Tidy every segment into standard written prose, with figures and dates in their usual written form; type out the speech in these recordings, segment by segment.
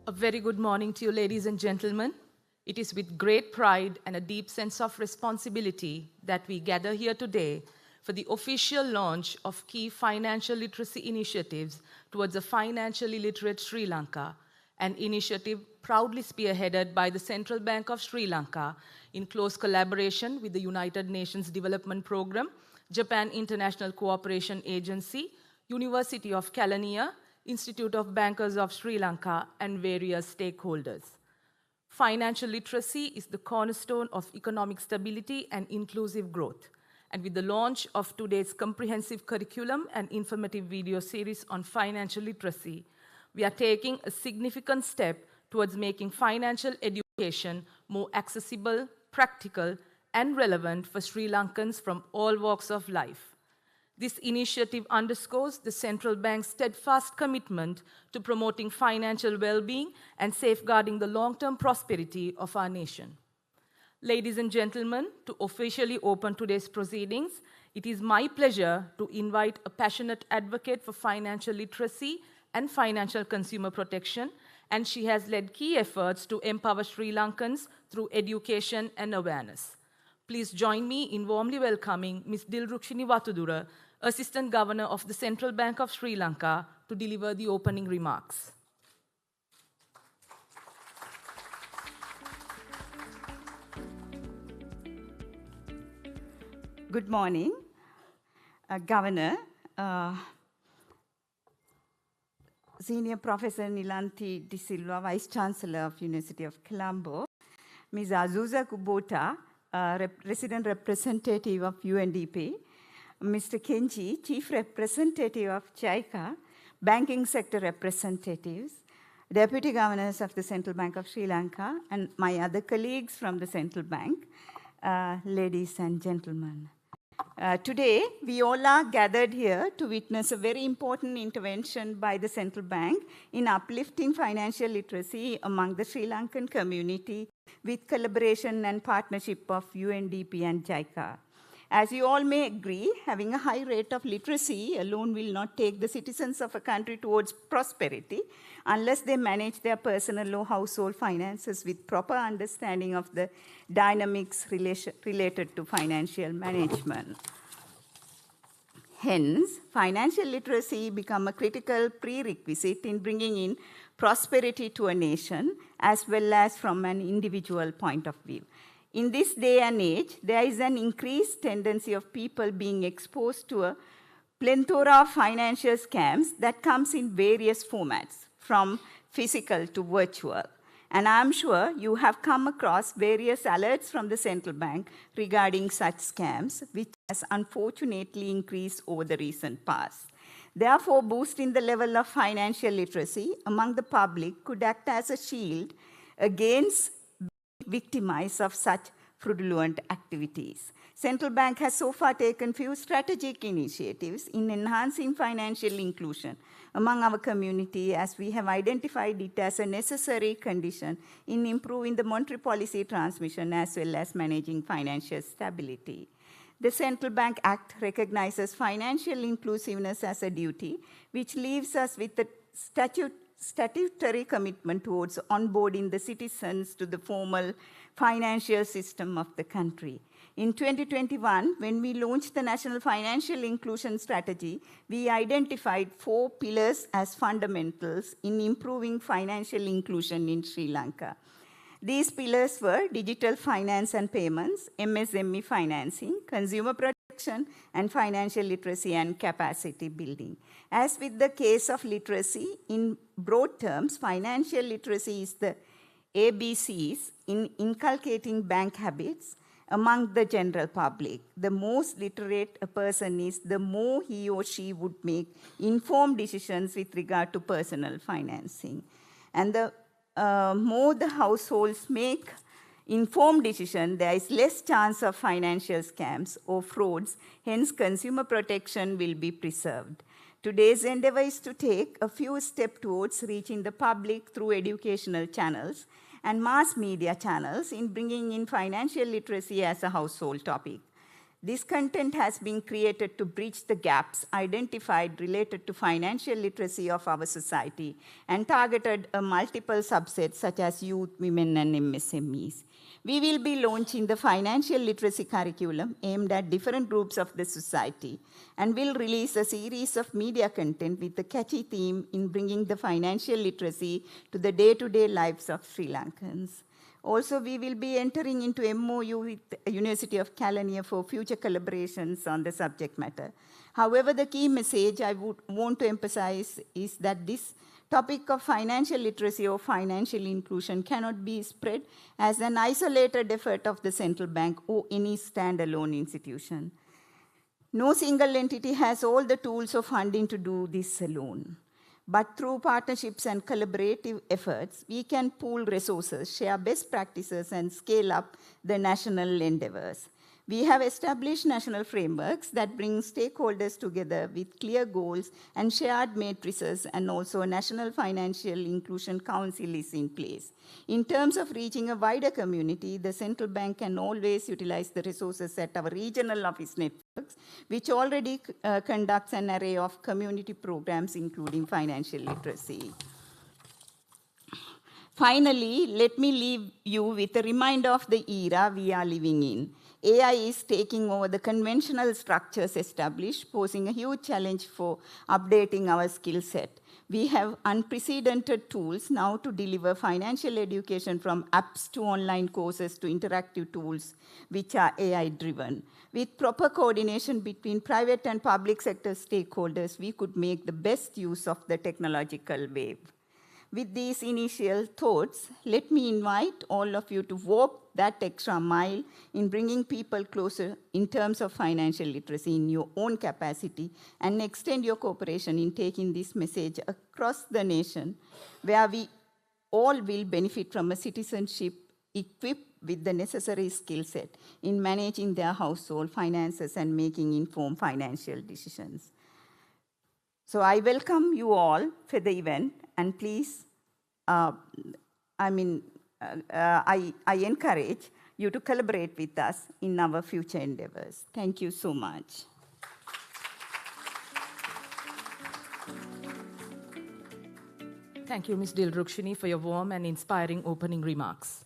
A very good morning to you, ladies and gentlemen. It is with great pride and a deep sense of responsibility that we gather here today for the official launch of key financial literacy initiatives towards a financially literate Sri Lanka, an initiative proudly spearheaded by the Central Bank of Sri Lanka in close collaboration with the United Nations Development Programme, Japan International Cooperation Agency, University of Kelaniya, Institute of Bankers of Sri Lanka, and various stakeholders. Financial literacy is the cornerstone of economic stability and inclusive growth. And with the launch of today's comprehensive curriculum and informative video series on financial literacy, we are taking a significant step towards making financial education more accessible, practical, and relevant for Sri Lankans from all walks of life. This initiative underscores the central bank's steadfast commitment to promoting financial well-being and safeguarding the long-term prosperity of our nation. Ladies and gentlemen, to officially open today's proceedings, it is my pleasure to invite a passionate advocate for financial literacy and financial consumer protection, and she has led key efforts to empower Sri Lankans through education and awareness. Please join me in warmly welcoming Ms. Dilrukshini Watudura, Assistant Governor of the Central Bank of Sri Lanka, to deliver the opening remarks. Good morning, Governor, Senior Professor Nilanthi De Silva, Vice Chancellor of University of Colombo, Ms. Azusa Kubota, Resident Representative of UNDP, Mr. Kenji, Chief Representative of JICA, Banking Sector Representatives, Deputy Governors of the Central Bank of Sri Lanka, and my other colleagues from the Central Bank, ladies and gentlemen. Today, we all are gathered here to witness a very important intervention by the Central Bank in uplifting financial literacy among the Sri Lankan community with collaboration and partnership of UNDP and JICA. As you all may agree, having a high rate of literacy alone will not take the citizens of a country towards prosperity unless they manage their personal or household finances with proper understanding of the dynamics related to financial management. Hence, financial literacy becomes a critical prerequisite in bringing in prosperity to a nation as well as from an individual point of view. In this day and age, there is an increased tendency of people being exposed to a plethora of financial scams that comes in various formats, from physical to virtual. And I'm sure you have come across various alerts from the central bank regarding such scams, which has unfortunately increased over the recent past. Therefore, boosting the level of financial literacy among the public could act as a shield against victimized of such fraudulent activities. Central Bank has so far taken few strategic initiatives in enhancing financial inclusion among our community, as we have identified it as a necessary condition in improving the monetary policy transmission as well as managing financial stability. The Central Bank Act recognizes financial inclusiveness as a duty, which leaves us with the statutory commitment towards onboarding the citizens to the formal financial system of the country. In 2021, when we launched the National Financial Inclusion Strategy, we identified 4 pillars as fundamentals in improving financial inclusion in Sri Lanka. These pillars were digital finance and payments, MSME financing, consumer protection, and financial literacy and capacity building. As with the case of literacy, in broad terms, financial literacy is the ABCs in inculcating bank habits among the general public. The most literate a person is, the more he or she would make informed decisions with regard to personal financing. And the more the households make informed decisions, there is less chance of financial scams or frauds. Hence, consumer protection will be preserved. Today's endeavor is to take a few steps towards reaching the public through educational channels and mass media channels in bringing in financial literacy as a household topic. This content has been created to bridge the gaps identified related to financial literacy of our society and targeted a multiple subsets such as youth, women, and MSMEs. We will be launching the financial literacy curriculum aimed at different groups of the society and will release a series of media content with a catchy theme in bringing the financial literacy to the day-to-day lives of Sri Lankans. Also, we will be entering into MOU with the University of Kelaniya for future collaborations on the subject matter. However, the key message I would want to emphasize is that this topic of financial literacy or financial inclusion cannot be spread as an isolated effort of the central bank or any standalone institution. No single entity has all the tools of funding to do this alone. But through partnerships and collaborative efforts, we can pool resources, share best practices, and scale up the national endeavors. We have established national frameworks that bring stakeholders together with clear goals and shared matrices, and also a National Financial Inclusion Council is in place. In terms of reaching a wider community, the central bank can always utilize the resources at our regional office networks, which already conducts an array of community programs, including financial literacy. Finally, let me leave you with a reminder of the era we are living in. AI is taking over the conventional structures established, posing a huge challenge for updating our skill set. We have unprecedented tools now to deliver financial education, from apps to online courses to interactive tools which are AI-driven. With proper coordination between private and public sector stakeholders, we could make the best use of the technological wave. With these initial thoughts, let me invite all of you to walk that extra mile in bringing people closer in terms of financial literacy in your own capacity, and extend your cooperation in taking this message across the nation, where we all will benefit from a citizenship equipped with the necessary skill set in managing their household finances and making informed financial decisions. So I welcome you all for the event, and please, I encourage you to collaborate with us in our future endeavors. Thank you so much. Thank you, Ms. Dilrukshini, for your warm and inspiring opening remarks.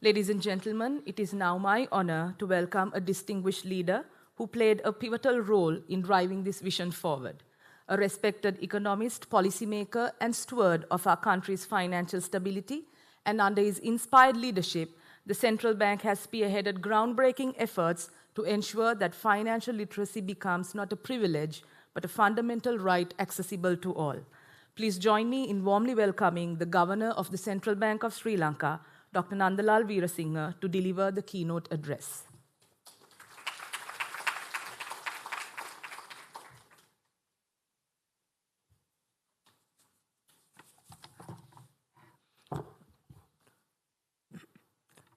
Ladies and gentlemen, it is now my honor to welcome a distinguished leader who played a pivotal role in driving this vision forward. A respected economist, policymaker, and steward of our country's financial stability, and under his inspired leadership, the central bank has spearheaded groundbreaking efforts to ensure that financial literacy becomes not a privilege, but a fundamental right accessible to all. Please join me in warmly welcoming the Governor of the Central Bank of Sri Lanka, Dr. Nandalal Weerasinghe, to deliver the keynote address.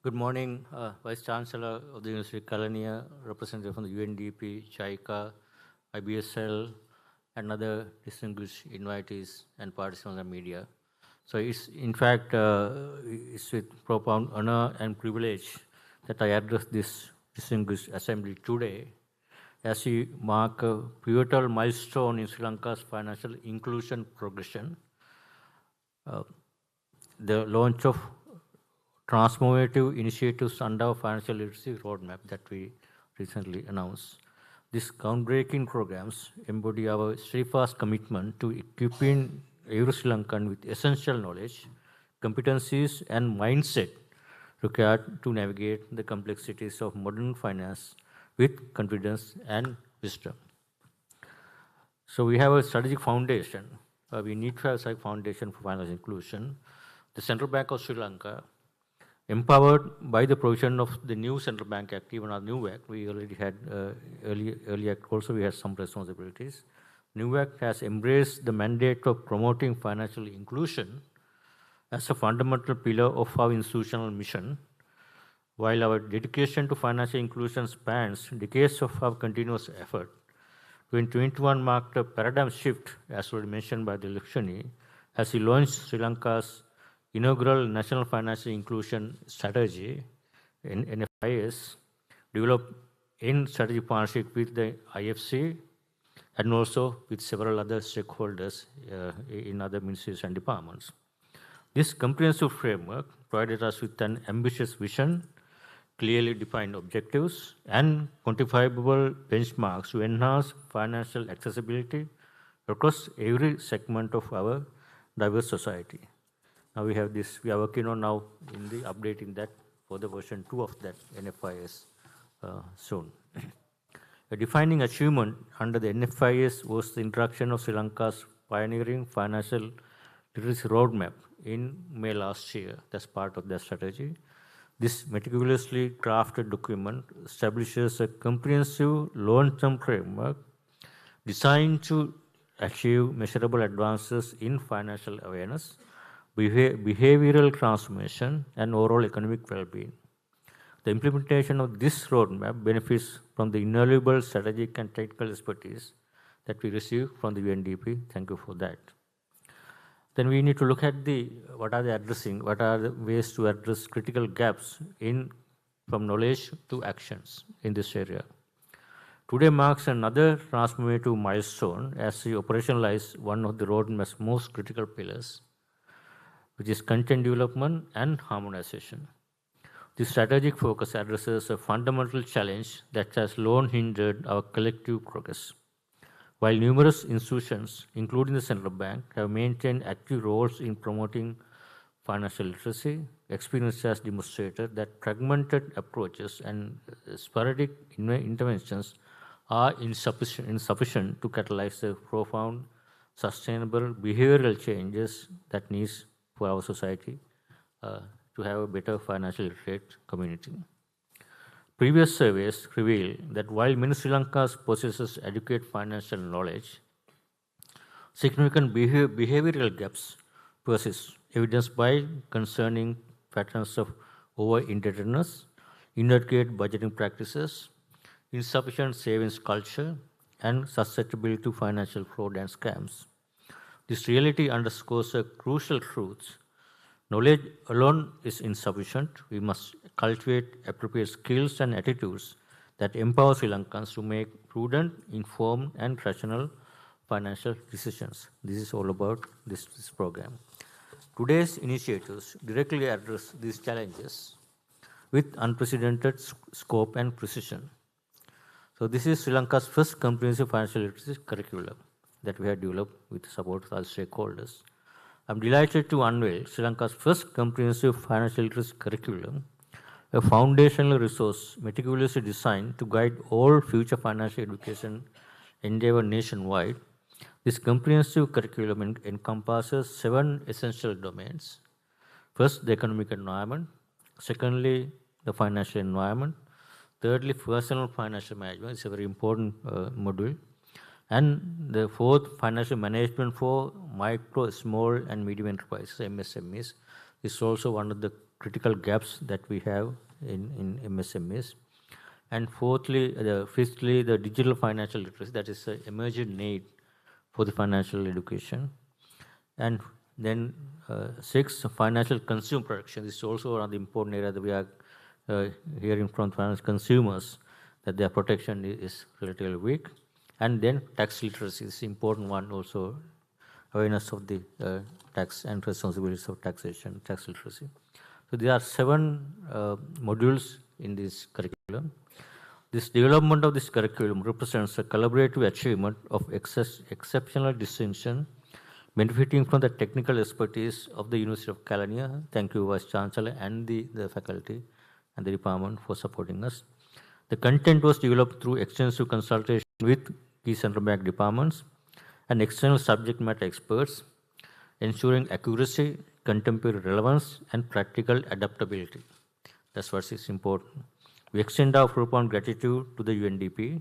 Good morning, Vice Chancellor of the University of Kelaniya, representative from the UNDP, JICA, IBSL, and other distinguished invitees and participants in the media. So it's, in fact, it's with profound honor and privilege that I address this distinguished assembly today as we mark a pivotal milestone in Sri Lanka's financial inclusion progression. The launch of transformative initiatives under our financial literacy roadmap that we recently announced. These groundbreaking programs embody our steadfast commitment to equipping every Sri Lankan with essential knowledge, competencies, and mindset required to navigate the complexities of modern finance with confidence and wisdom. So we have a strategic foundation. We need to have a strategic foundation for financial inclusion. The Central Bank of Sri Lanka, empowered by the provision of the new Central Bank Act, even our new Act, we already had early Act also, we had some responsibilities. New Act has embraced the mandate of promoting financial inclusion as a fundamental pillar of our institutional mission, while our dedication to financial inclusion spans decades of our continuous effort. 2021 marked a paradigm shift, as already mentioned by the Dilrukshini, as we launched Sri Lanka's inaugural National Financial Inclusion Strategy, NFIS, developed in strategic partnership with the IFC and also with several other stakeholders in other ministries and departments. This comprehensive framework provided us with an ambitious vision, clearly defined objectives, and quantifiable benchmarks to enhance financial accessibility across every segment of our diverse society. Now we have this, we are working on now in the updating that for the version 2 of that NFIS soon. A defining achievement under the NFIS was the introduction of Sri Lanka's pioneering financial literacy roadmap in May last year. That's part of their strategy. This meticulously crafted document establishes a comprehensive long-term framework designed to achieve measurable advances in financial awareness, behavioral transformation, and overall economic well-being. The implementation of this roadmap benefits from the invaluable strategic and technical expertise that we receive from the UNDP. Thank you for that. Then we need to look at what are the ways to address critical gaps from knowledge to actions in this area. Today marks another transformative milestone as we operationalize one of the roadmap's most critical pillars, which is content development and harmonization. This strategic focus addresses a fundamental challenge that has long hindered our collective progress. While numerous institutions, including the central bank, have maintained active roles in promoting financial literacy, experience has demonstrated that fragmented approaches and sporadic interventions are insufficient to catalyze the profound, sustainable behavioral changes that needs for our society to have a better financial literate community. Previous surveys reveal that while many Sri Lankas possesses adequate financial knowledge, significant behavioral gaps persist, evidenced by concerning patterns of over-indebtedness, inadequate budgeting practices, insufficient savings culture, and susceptibility to financial fraud and scams. This reality underscores a crucial truth. Knowledge alone is insufficient. We must cultivate appropriate skills and attitudes that empower Sri Lankans to make prudent, informed, and rational financial decisions. This is all about this program. Today's initiatives directly address these challenges with unprecedented scope and precision. So this is Sri Lanka's first comprehensive financial literacy curriculum that we have developed with the support of all stakeholders. I'm delighted to unveil Sri Lanka's first comprehensive financial literacy curriculum, a foundational resource meticulously designed to guide all future financial education endeavor nationwide. This comprehensive curriculum encompasses 7 essential domains. First, the economic environment. Secondly, the financial environment. Thirdly, personal financial management. It's a very important module. And the fourth, financial management for micro, small, and medium enterprises, MSMEs, is also one of the critical gaps that we have in MSMEs. And fifthly, the digital financial literacy, that is an emerging need for the financial education. And then sixth, financial consumer protection. This is also one of the important areas that we are hearing from financial consumers, that their protection is relatively weak. And then tax literacy is an important one also, awareness of the tax and responsibilities of taxation, tax literacy. So there are 7 modules in this curriculum. This development of this curriculum represents a collaborative achievement of exceptional distinction, benefiting from the technical expertise of the University of Kelaniya. Thank you, Vice Chancellor, and the faculty and the department for supporting us. The content was developed through extensive consultation with key central bank departments and external subject matter experts, ensuring accuracy, contemporary relevance, and practical adaptability. That's what is important. We extend our profound gratitude to the UNDP,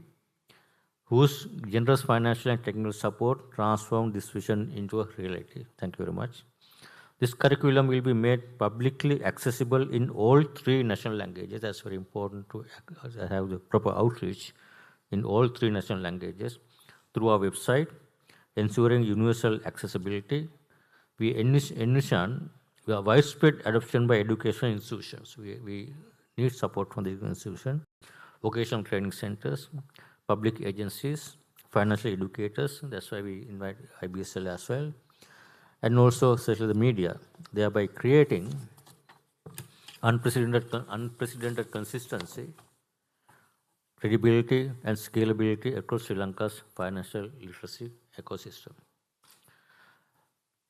whose generous financial and technical support transformed this vision into a reality. Thank you very much. This curriculum will be made publicly accessible in all 3 national languages. That's very important to have the proper outreach in all 3 national languages through our website, ensuring universal accessibility. We envision widespread adoption by educational institutions. We need support from the institution. vocational training centers, public agencies, financial educators, that's why we invite IBSL as well, and also especially the media, thereby creating unprecedented consistency, credibility, and scalability across Sri Lanka's financial literacy ecosystem.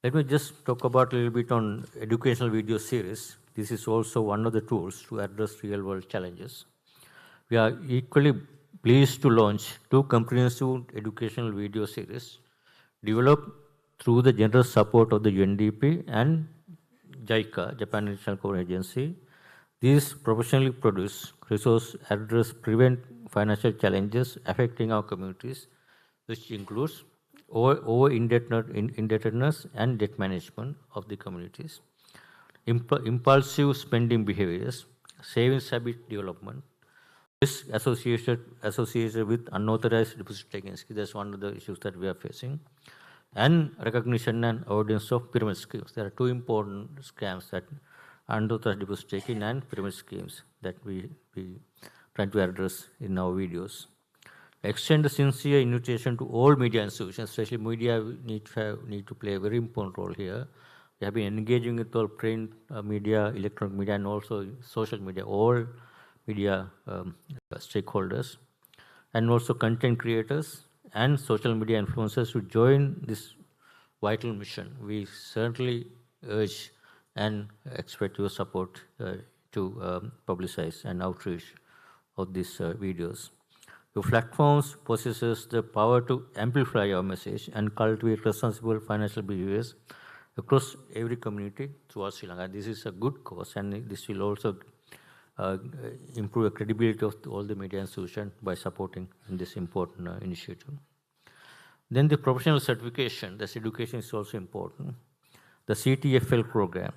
Let me just talk about a little bit on educational video series. This is also one of the tools to address real-world challenges. We are equally pleased to launch 2 comprehensive educational video series developed through the generous support of the UNDP and JICA, Japan International Cooperation Agency. These professionally produced resources address prevent financial challenges affecting our communities, which includes over-indebtedness and debt management of the communities, impulsive spending behaviors, savings habit development, risk associated with unauthorized deposit-taking schemes. That's one of the issues that we are facing. And recognition and avoidance of pyramid schemes. There are 2 important scams, that unauthorized deposit-taking and pyramid schemes, that we try to address in our videos. Extend a sincere invitation to all media institutions, especially media need to play a very important role here. We have been engaging with all print media, electronic media, and also social media, all media stakeholders, and also content creators and social media influencers to join this vital mission. We certainly urge and expect your support to publicize and outreach of these videos. Your platforms possesses the power to amplify our message and cultivate responsible financial behaviors across every community throughout Sri Lanka. This is a good cause, and this will also improve the credibility of all the media institutions by supporting this important initiative. Then the professional certification, this education is also important. The CTFL program.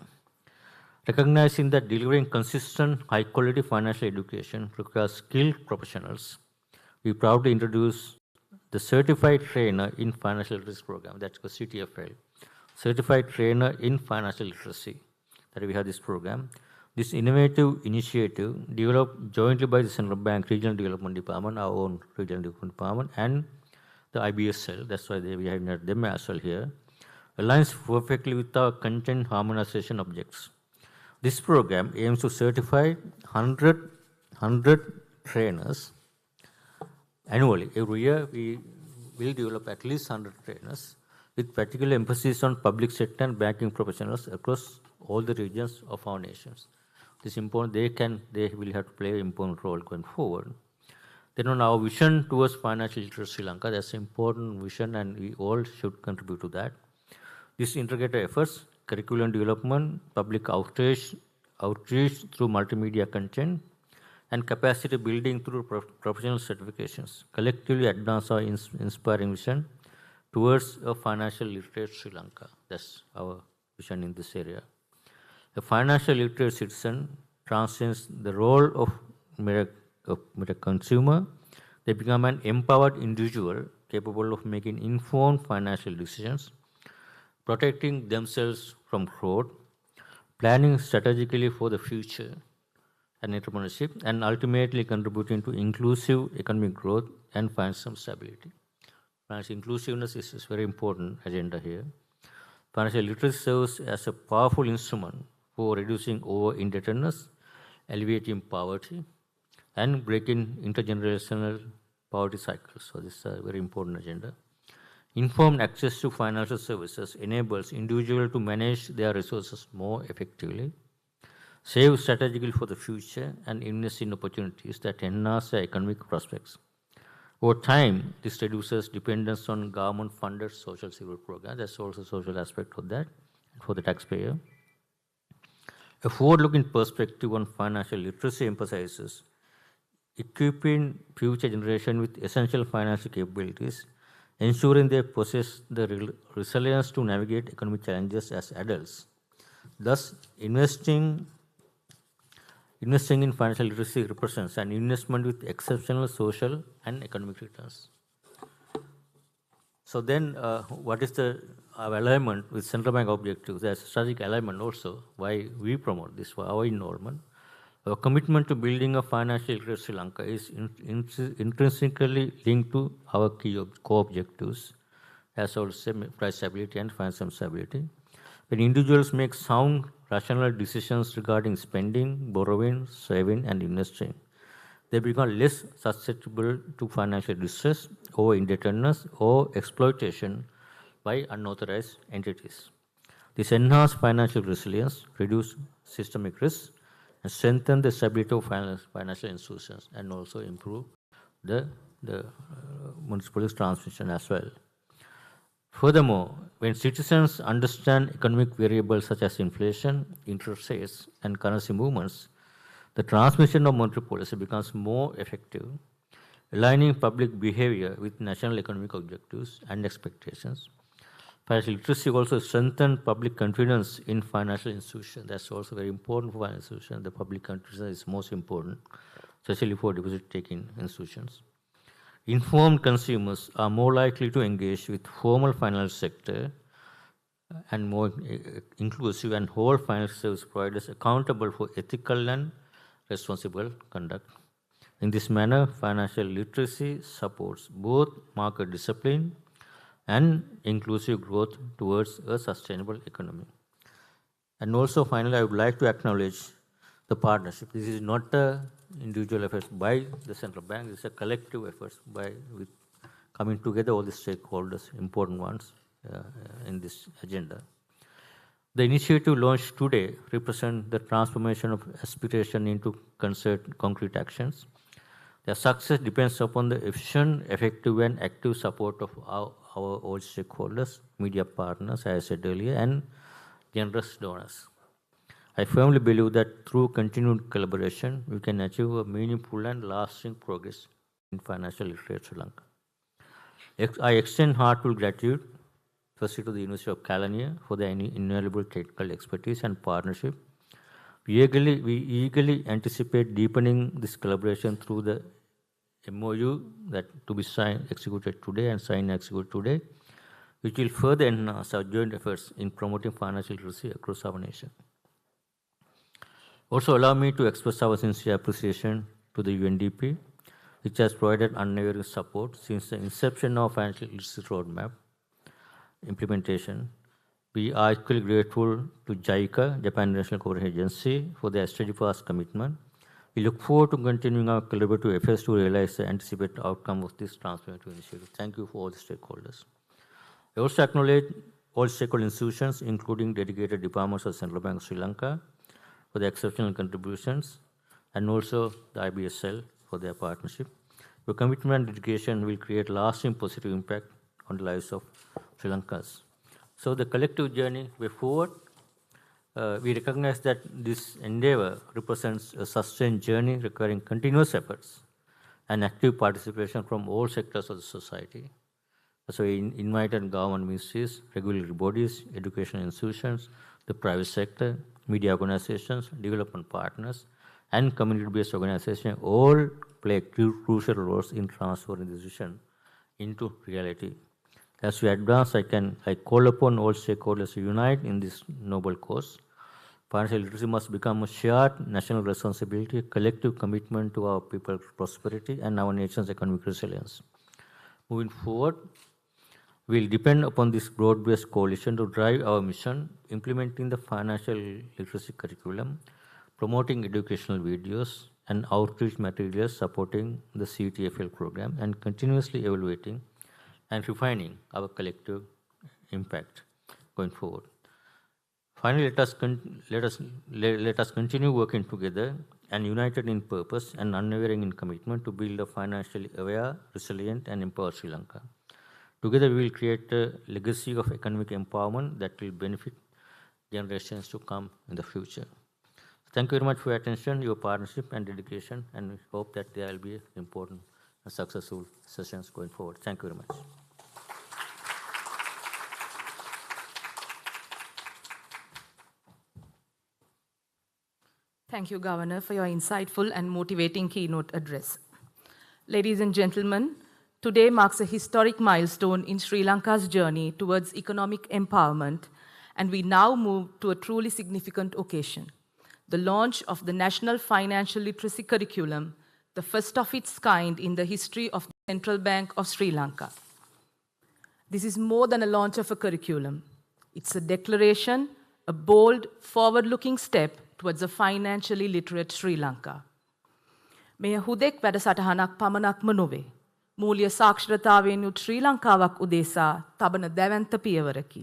Recognizing that delivering consistent, high-quality financial education requires skilled professionals, we proudly introduce the Certified Trainer in Financial Literacy program, that's the CTFL. Certified Trainer in Financial Literacy, that we have this program. This innovative initiative developed jointly by the Central Bank Regional Development Department, our own Regional Development Department, and the IBSL, that's why we have them as well here, aligns perfectly with our content harmonization objectives. This program aims to certify 100 trainers annually. Every year we will develop at least 100 trainers with particular emphasis on public sector and banking professionals across all the regions of our nations. This is important. They will have to play an important role going forward. Then on our vision towards financial literacy Sri Lanka, that's an important vision, and we all should contribute to that. This integrated efforts, curriculum development, public outreach through multimedia content, and capacity building through professional certifications collectively advance our inspiring vision towards a financial literate Sri Lanka. That's our vision in this area. A financial literate citizen transcends the role of mere consumer. They become an empowered individual capable of making informed financial decisions, protecting themselves from fraud, planning strategically for the future and entrepreneurship, and ultimately contributing to inclusive economic growth and financial stability. Financial inclusiveness is a very important agenda here. Financial literacy serves as a powerful instrument for reducing over-indebtedness, alleviating poverty, and breaking intergenerational poverty cycles. So this is a very important agenda. Informed access to financial services enables individuals to manage their resources more effectively, save strategically for the future, and invest in opportunities that enhance their economic prospects. Over time, this reduces dependence on government-funded social security programs. That's also a social aspect of that for the taxpayer. A forward-looking perspective on financial literacy emphasizes equipping future generations with essential financial capabilities, ensuring they possess the resilience to navigate economic challenges as adults. Thus, investing in financial literacy represents an investment with exceptional social and economic returns. So then, what is the alignment with central bank objectives? There's strategic alignment also, why we promote this for our involvement. Our commitment to building a financial literate Sri Lanka is intrinsically linked to our key core objectives, as also price stability and financial stability. When individuals make sound, rational decisions regarding spending, borrowing, saving, and investing, they become less susceptible to financial distress or indebtedness or exploitation by unauthorized entities. This enhanced financial resilience, reduce systemic risks, and strengthen the stability of financial institutions, and also improve the municipal transmission as well. Furthermore, when citizens understand economic variables such as inflation, interest rates, and currency movements, the transmission of monetary policy becomes more effective, aligning public behavior with national economic objectives and expectations. Financial literacy also strengthens public confidence in financial institutions. That's also very important for financial institutions. The public confidence is most important, especially for deposit-taking institutions. Informed consumers are more likely to engage with formal financial sector and more inclusive and hold financial service providers accountable for ethical and responsible conduct. In this manner, financial literacy supports both market discipline and inclusive growth towards a sustainable economy. And also, finally, I would like to acknowledge the partnership. This is not an individual effort by the central bank, it's a collective effort with coming together all the stakeholders, important ones in this agenda. The initiative launched today represents the transformation of aspiration into concrete actions. Their success depends upon the efficient, effective, and active support of our all stakeholders, media partners, as I said earlier, and generous donors. I firmly believe that through continued collaboration, we can achieve a meaningful and lasting progress in financial literacy Sri Lanka. I extend heartfelt gratitude, firstly to the University of California for their invaluable technical expertise and partnership. We eagerly anticipate deepening this collaboration through the MOU that to be executed today and signed and executed today, which will further enhance our joint efforts in promoting financial literacy across our nation. Also, allow me to express our sincere appreciation to the UNDP, which has provided unwavering support since the inception of financial literacy roadmap implementation. We are equally grateful to JICA, Japan International Cooperation Agency, for their steadfast commitment. We look forward to continuing our collaborative efforts to realize the anticipated outcome of this transformative initiative. Thank you for all the stakeholders. I also acknowledge all stakeholder institutions, including dedicated departments of Central Bank of Sri Lanka, for their exceptional contributions, and also the IBSL for their partnership. Your commitment and dedication will create lasting positive impact on the lives of Sri Lankans. So the collective journey way forward, we recognize that this endeavor represents a sustained journey requiring continuous efforts and active participation from all sectors of the society. So we invited government ministries, regulatory bodies, educational institutions, the private sector, media organizations, development partners, and community-based organizations all play crucial roles in transforming this vision into reality. As we advance, I call upon all stakeholders to unite in this noble cause. Financial literacy must become a shared national responsibility, a collective commitment to our people's prosperity and our nation's economic resilience. Moving forward, we will depend upon this broad-based coalition to drive our mission, implementing the financial literacy curriculum, promoting educational videos and outreach materials supporting the CTFL program, and continuously evaluating and refining our collective impact going forward. Finally, let us continue working together and united in purpose and unwavering in commitment to build a financially aware, resilient, and empowered Sri Lanka. Together, we will create a legacy of economic empowerment that will benefit generations to come in the future. Thank you very much for your attention, your partnership, and dedication, and we hope that there will be important and successful sessions going forward. Thank you very much. Thank you, Governor, for your insightful and motivating keynote address. Ladies and gentlemen, today marks a historic milestone in Sri Lanka's journey towards economic empowerment, and we now move to a truly significant occasion, the launch of the National Financial Literacy Curriculum, the first of its kind in the history of the Central Bank of Sri Lanka. This is more than a launch of a curriculum. It's a declaration, a bold, forward-looking step towards a financially literate Sri Lanka. මෙය හුදෙක් වැඩසටහනක් පමණක්ම නොවේ. මූල්‍ය සාක්ෂරතාවෙන් යුත් ශ්‍රී ලංකාවක් උදෙසා තබන දැවැන්ත පියවරකි.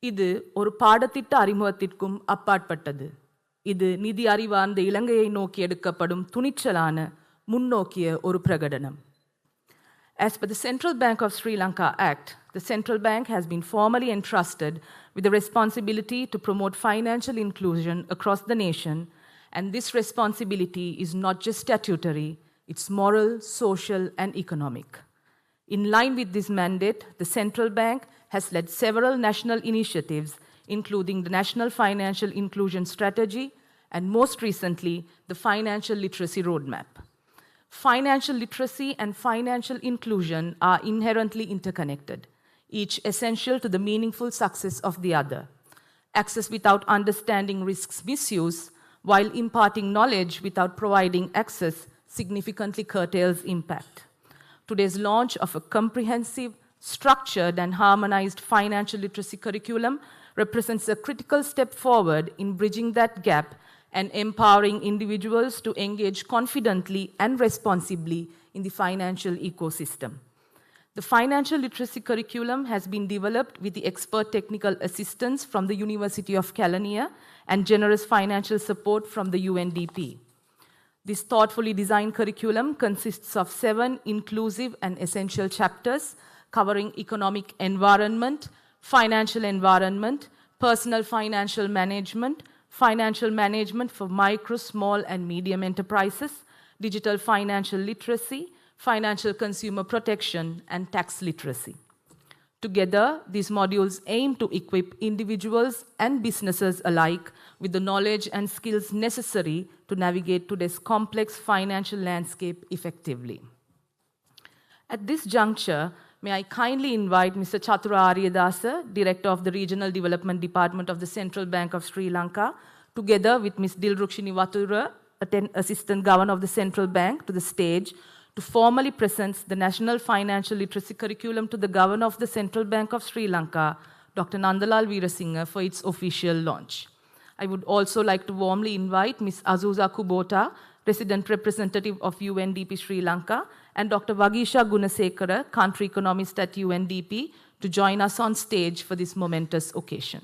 இது ஒரு பாடத்திட்ட அறிமுகத்திற்கும் அப்பாற்பட்டது. இது நிதி அறிவார்ந்த இலங்கையை நோக்கி எடுக்கப்படும் துணிச்சலான முன்னோக்கிய ஒரு பிரகடனம். As per the Central Bank of Sri Lanka Act, the Central Bank has been formally entrusted with the responsibility to promote financial inclusion across the nation, and this responsibility is not just statutory, it's moral, social, and economic. In line with this mandate, the Central Bank has led several national initiatives, including the National Financial Inclusion Strategy and most recently, the Financial Literacy Roadmap. Financial literacy and financial inclusion are inherently interconnected, each essential to the meaningful success of the other. Access without understanding risks misuse, while imparting knowledge without providing access significantly curtails impact. Today's launch of a comprehensive, structured, and harmonized financial literacy curriculum represents a critical step forward in bridging that gap and empowering individuals to engage confidently and responsibly in the financial ecosystem. The financial literacy curriculum has been developed with the expert technical assistance from the University of Kelaniya and generous financial support from the UNDP. This thoughtfully designed curriculum consists of 7 inclusive and essential chapters covering economic environment, financial environment, personal financial management for micro, small, and medium enterprises, digital financial literacy, financial consumer protection, and tax literacy. Together, these modules aim to equip individuals and businesses alike with the knowledge and skills necessary to navigate today's complex financial landscape effectively. At this juncture, may I kindly invite Mr. Chathura Aryadasa, Director of the Regional Development Department of the Central Bank of Sri Lanka, together with Ms. Dilrukshini Watura, Assistant Governor of the Central Bank, to the stage to formally present the National Financial Literacy Curriculum to the Governor of the Central Bank of Sri Lanka, Dr. Nandalal Weerasinghe, for its official launch. I would also like to warmly invite Ms. Azusa Kubota, Resident Representative of UNDP Sri Lanka, and Dr. Vagisha Gunasekara, Country Economist at UNDP, to join us on stage for this momentous occasion.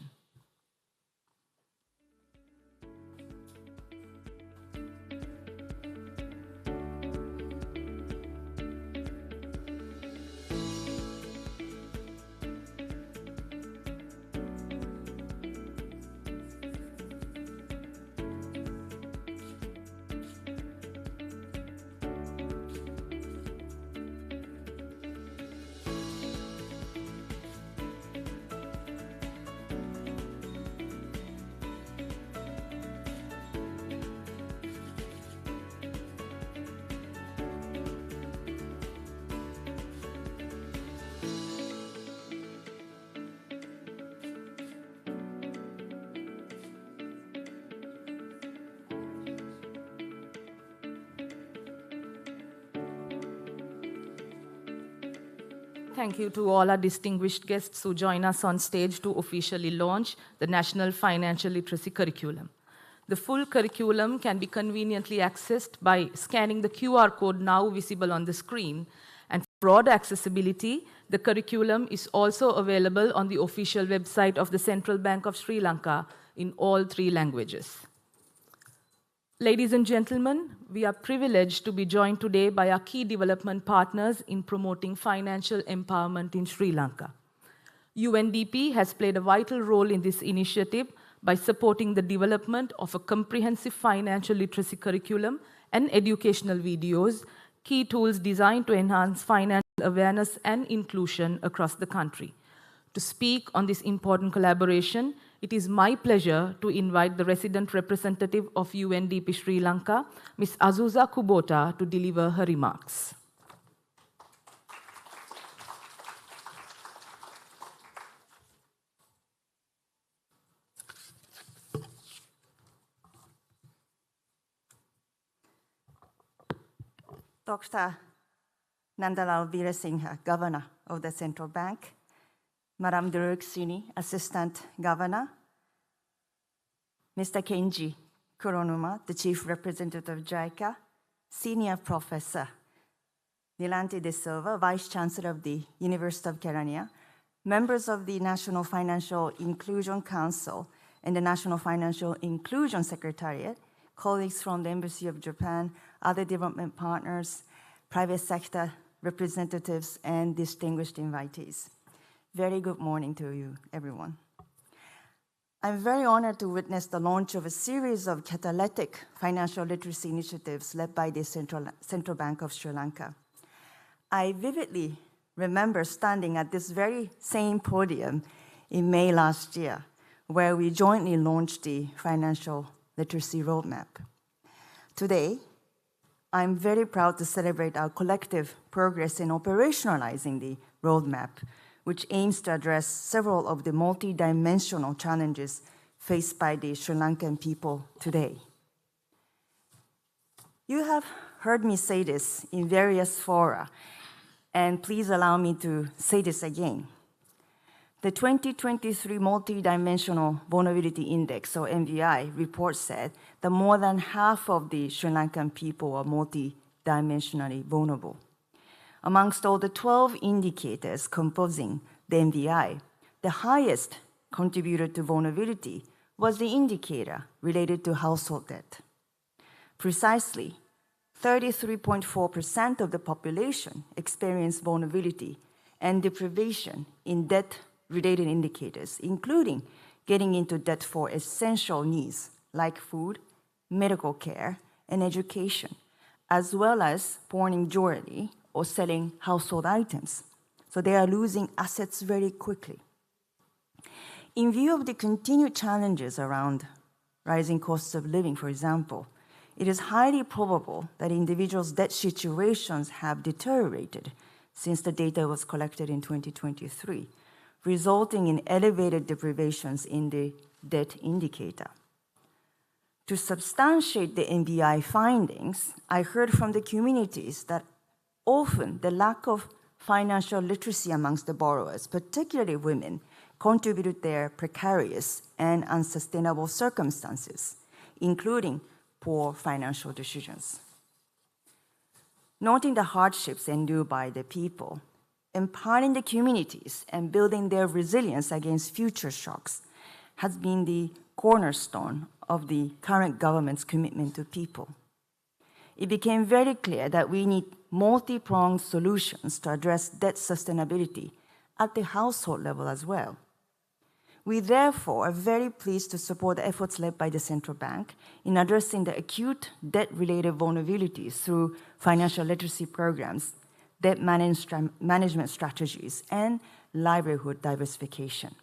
Thank you to all our distinguished guests who join us on stage to officially launch the National Financial Literacy Curriculum. The full curriculum can be conveniently accessed by scanning the QR code now visible on the screen. And for broad accessibility, the curriculum is also available on the official website of the Central Bank of Sri Lanka in all 3 languages. Ladies and gentlemen, we are privileged to be joined today by our key development partners in promoting financial empowerment in Sri Lanka. UNDP has played a vital role in this initiative by supporting the development of a comprehensive financial literacy curriculum and educational videos, key tools designed to enhance financial awareness and inclusion across the country. To speak on this important collaboration, it is my pleasure to invite the resident representative of UNDP Sri Lanka, Ms. Azusa Kubota, to deliver her remarks. Dr. Nandalal Veerasinghe, Governor of the Central Bank, Madam Durg Sini, Assistant Governor, Mr. Kenji Kuronuma, the Chief Representative of JICA, Senior Professor Nilanti De Silva, Vice Chancellor of the University of Kelaniya, members of the National Financial Inclusion Council and the National Financial Inclusion Secretariat, colleagues from the Embassy of Japan, other development partners, private sector representatives, and distinguished invitees. Very good morning to you, everyone. I'm very honored to witness the launch of a series of catalytic financial literacy initiatives led by the Central Bank of Sri Lanka. I vividly remember standing at this very same podium in May last year, where we jointly launched the Financial Literacy Roadmap. Today, I'm very proud to celebrate our collective progress in operationalizing the roadmap, which aims to address several of the multidimensional challenges faced by the Sri Lankan people today. You have heard me say this in various fora, and please allow me to say this again. The 2023 Multidimensional Vulnerability Index, or MVI, report said that more than half of the Sri Lankan people are multidimensionally vulnerable. Amongst all the 12 indicators composing the MVI, the highest contributor to vulnerability was the indicator related to household debt. Precisely, 33.4% of the population experienced vulnerability and deprivation in debt-related indicators, including getting into debt for essential needs like food, medical care, and education, as well as pawning jewelry or selling household items. So they are losing assets very quickly. In view of the continued challenges around rising costs of living, for example, it is highly probable that individuals' debt situations have deteriorated since the data was collected in 2023, resulting in elevated deprivations in the debt indicator. To substantiate the MBI findings, I heard from the communities that often the lack of financial literacy amongst the borrowers, particularly women, contributed their precarious and unsustainable circumstances, including poor financial decisions. Noting the hardships endured by the people, empowering the communities and building their resilience against future shocks has been the cornerstone of the current government's commitment to people. It became very clear that we need multi-pronged solutions to address debt sustainability at the household level as well. We therefore are very pleased to support the efforts led by the Central Bank in addressing the acute debt-related vulnerabilities through financial literacy programs, debt management strategies, and livelihood diversification.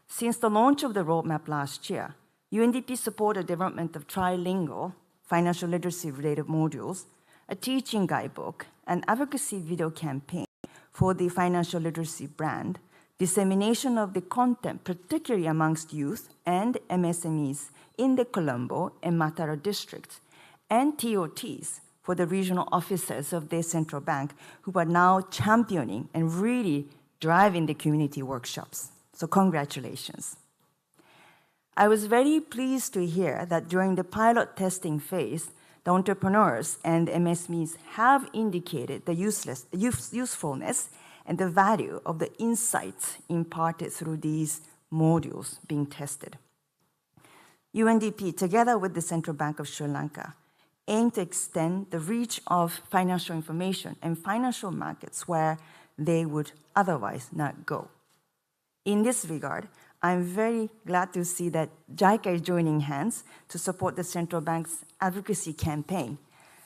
Since the launch of the roadmap last year, UNDP supported the development of trilingual financial literacy-related modules, a teaching guidebook, an advocacy video campaign for the financial literacy brand, dissemination of the content, particularly amongst youth and MSMEs in the Colombo and Matara districts, and TOTs for the regional officers of the Central Bank who are now championing and really driving the community workshops. So congratulations. I was very pleased to hear that during the pilot testing phase, the entrepreneurs and MSMEs have indicated the usefulness and the value of the insights imparted through these modules being tested. UNDP, together with the Central Bank of Sri Lanka, aim to extend the reach of financial information and financial markets where they would otherwise not go. In this regard, I'm very glad to see that JICA is joining hands to support the Central Bank's advocacy campaign.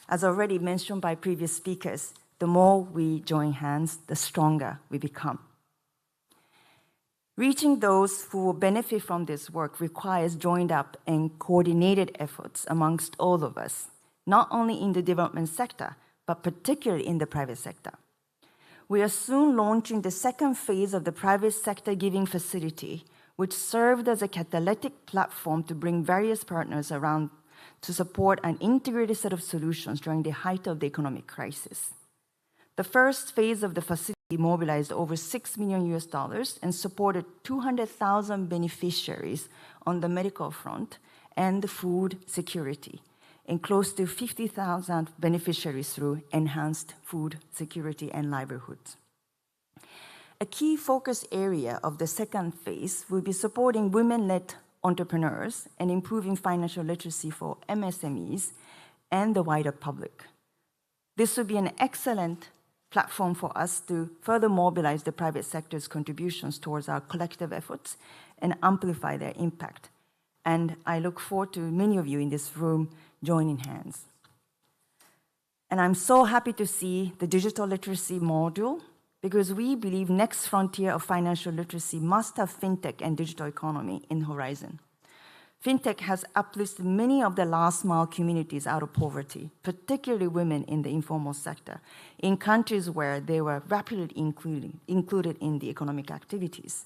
As already mentioned by previous speakers, the more we join hands, the stronger we become. Reaching those who will benefit from this work requires joined up and coordinated efforts amongst all of us, not only in the development sector, but particularly in the private sector. We are soon launching the second phase of the private sector giving facility, which served as a catalytic platform to bring various partners around to support an integrated set of solutions during the height of the economic crisis. The first phase of the facility mobilized over $6 million and supported 200,000 beneficiaries on the medical front and the food security, and close to 50,000 beneficiaries through enhanced food security and livelihoods. A key focus area of the second phase will be supporting women-led entrepreneurs and improving financial literacy for MSMEs and the wider public. This will be an excellent platform for us to further mobilize the private sector's contributions towards our collective efforts and amplify their impact. And I look forward to many of you in this room joining hands. And I'm so happy to see the digital literacy module, because we believe next frontier of financial literacy must have fintech and digital economy in horizon. Fintech has uplifted many of the last mile communities out of poverty, particularly women in the informal sector, in countries where they were rapidly included in the economic activities.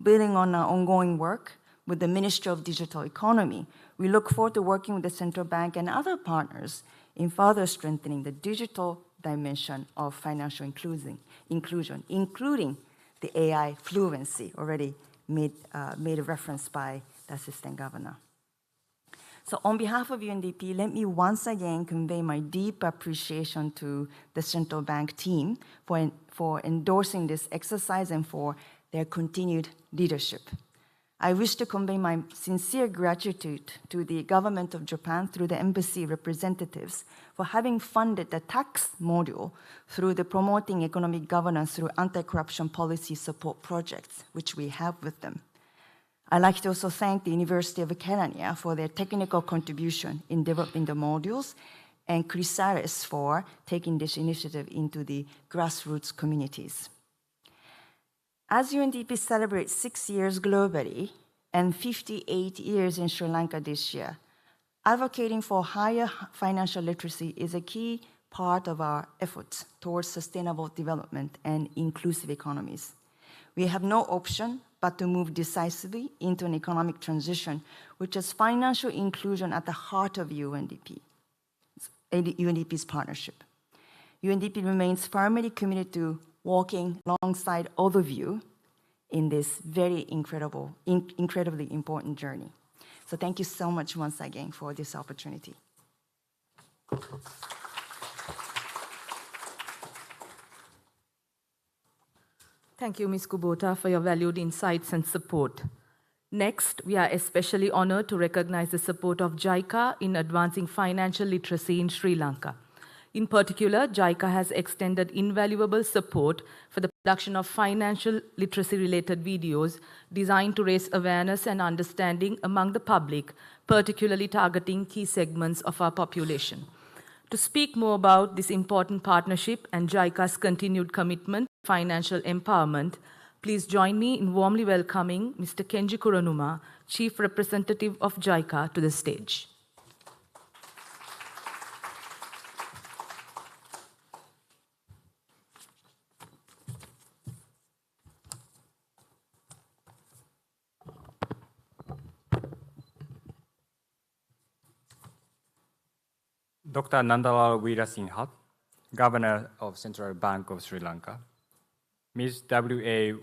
Building on our ongoing work with the Ministry of Digital Economy, we look forward to working with the central bank and other partners in further strengthening the digital dimension of financial inclusion, including the AI fluency already made a reference by the Assistant Governor. So on behalf of UNDP, let me once again convey my deep appreciation to the central bank team for endorsing this exercise and for their continued leadership. I wish to convey my sincere gratitude to the government of Japan through the embassy representatives for having funded the tax module through the promoting economic governance through anti-corruption policy support projects, which we have with them. I'd like to also thank the University of Kelania for their technical contribution in developing the modules, and Chrysalis for taking this initiative into the grassroots communities. As UNDP celebrates 6 years globally and 58 years in Sri Lanka this year, advocating for higher financial literacy is a key part of our efforts towards sustainable development and inclusive economies. We have no option but to move decisively into an economic transition, which has financial inclusion at the heart of UNDP's partnership. UNDP remains firmly committed to walking alongside all of you in this very incredibly important journey. So thank you so much once again for this opportunity. Thank you, Ms. Kubota, for your valued insights and support. Next, we are especially honored to recognize the support of JICA in advancing financial literacy in Sri Lanka. In particular, JICA has extended invaluable support for the production of financial literacy-related videos designed to raise awareness and understanding among the public, particularly targeting key segments of our population. To speak more about this important partnership and JICA's continued commitment to financial empowerment, please join me in warmly welcoming Mr. Kenji Kuranuma, Chief Representative of JICA, to the stage. Dr. Nandalal Veerasinghe, Governor of Central Bank of Sri Lanka, Ms. W.A.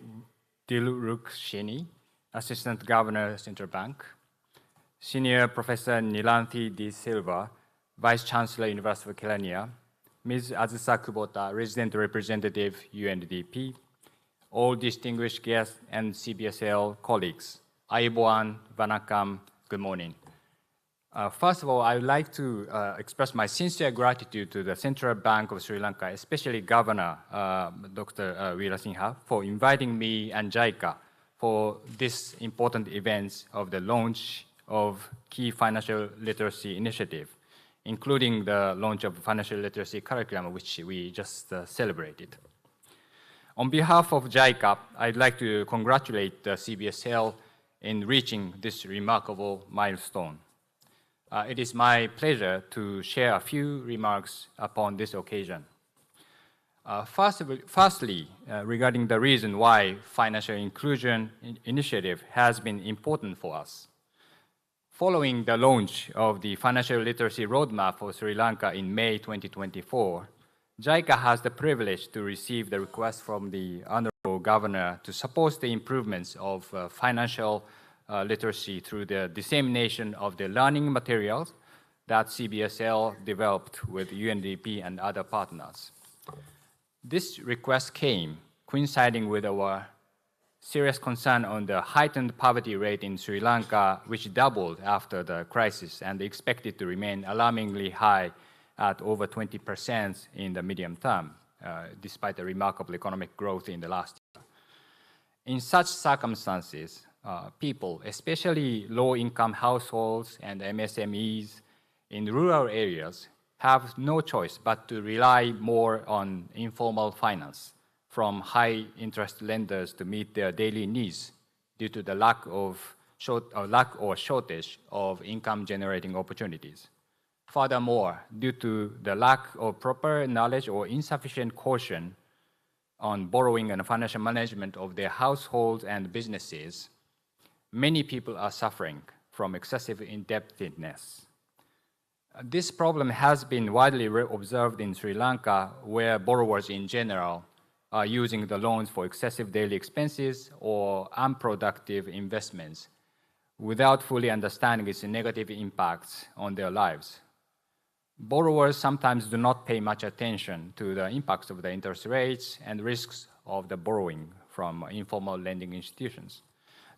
Dilrukshini, Assistant Governor, Central Bank, Senior Professor Nilanthi De Silva, Vice Chancellor, University of Kelania, Ms. Azusa Kubota, Resident Representative, UNDP, all distinguished guests and CBSL colleagues, Ayubowan, Vanakkam, good morning. First of all, I would like to express my sincere gratitude to the Central Bank of Sri Lanka, especially Governor Dr. Veerasinghe, for inviting me and JICA for this important event of the launch of key financial literacy initiative, including the launch of financial literacy curriculum, which we just celebrated. On behalf of JICA, I'd like to congratulate the CBSL in reaching this remarkable milestone. It is my pleasure to share a few remarks upon this occasion. Firstly, regarding the reason why financial inclusion initiative has been important for us. Following the launch of the Financial Literacy Roadmap for Sri Lanka in May 2024, JICA has the privilege to receive the request from the Honorable Governor to support the improvements of financial literacy through the dissemination of the learning materials that CBSL developed with UNDP and other partners. This request came coinciding with our serious concern on the heightened poverty rate in Sri Lanka, which doubled after the crisis and expected to remain alarmingly high at over 20% in the medium term, despite the remarkable economic growth in the last year. In such circumstances, people, especially low-income households and MSMEs in rural areas, have no choice but to rely more on informal finance from high-interest lenders to meet their daily needs due to the lack or shortage of income-generating opportunities. Furthermore, due to the lack of proper knowledge or insufficient caution on borrowing and financial management of their households and businesses, many people are suffering from excessive indebtedness. This problem has been widely observed in Sri Lanka, where borrowers in general are using the loans for excessive daily expenses or unproductive investments without fully understanding its negative impacts on their lives. Borrowers sometimes do not pay much attention to the impacts of the interest rates and risks of the borrowing from informal lending institutions.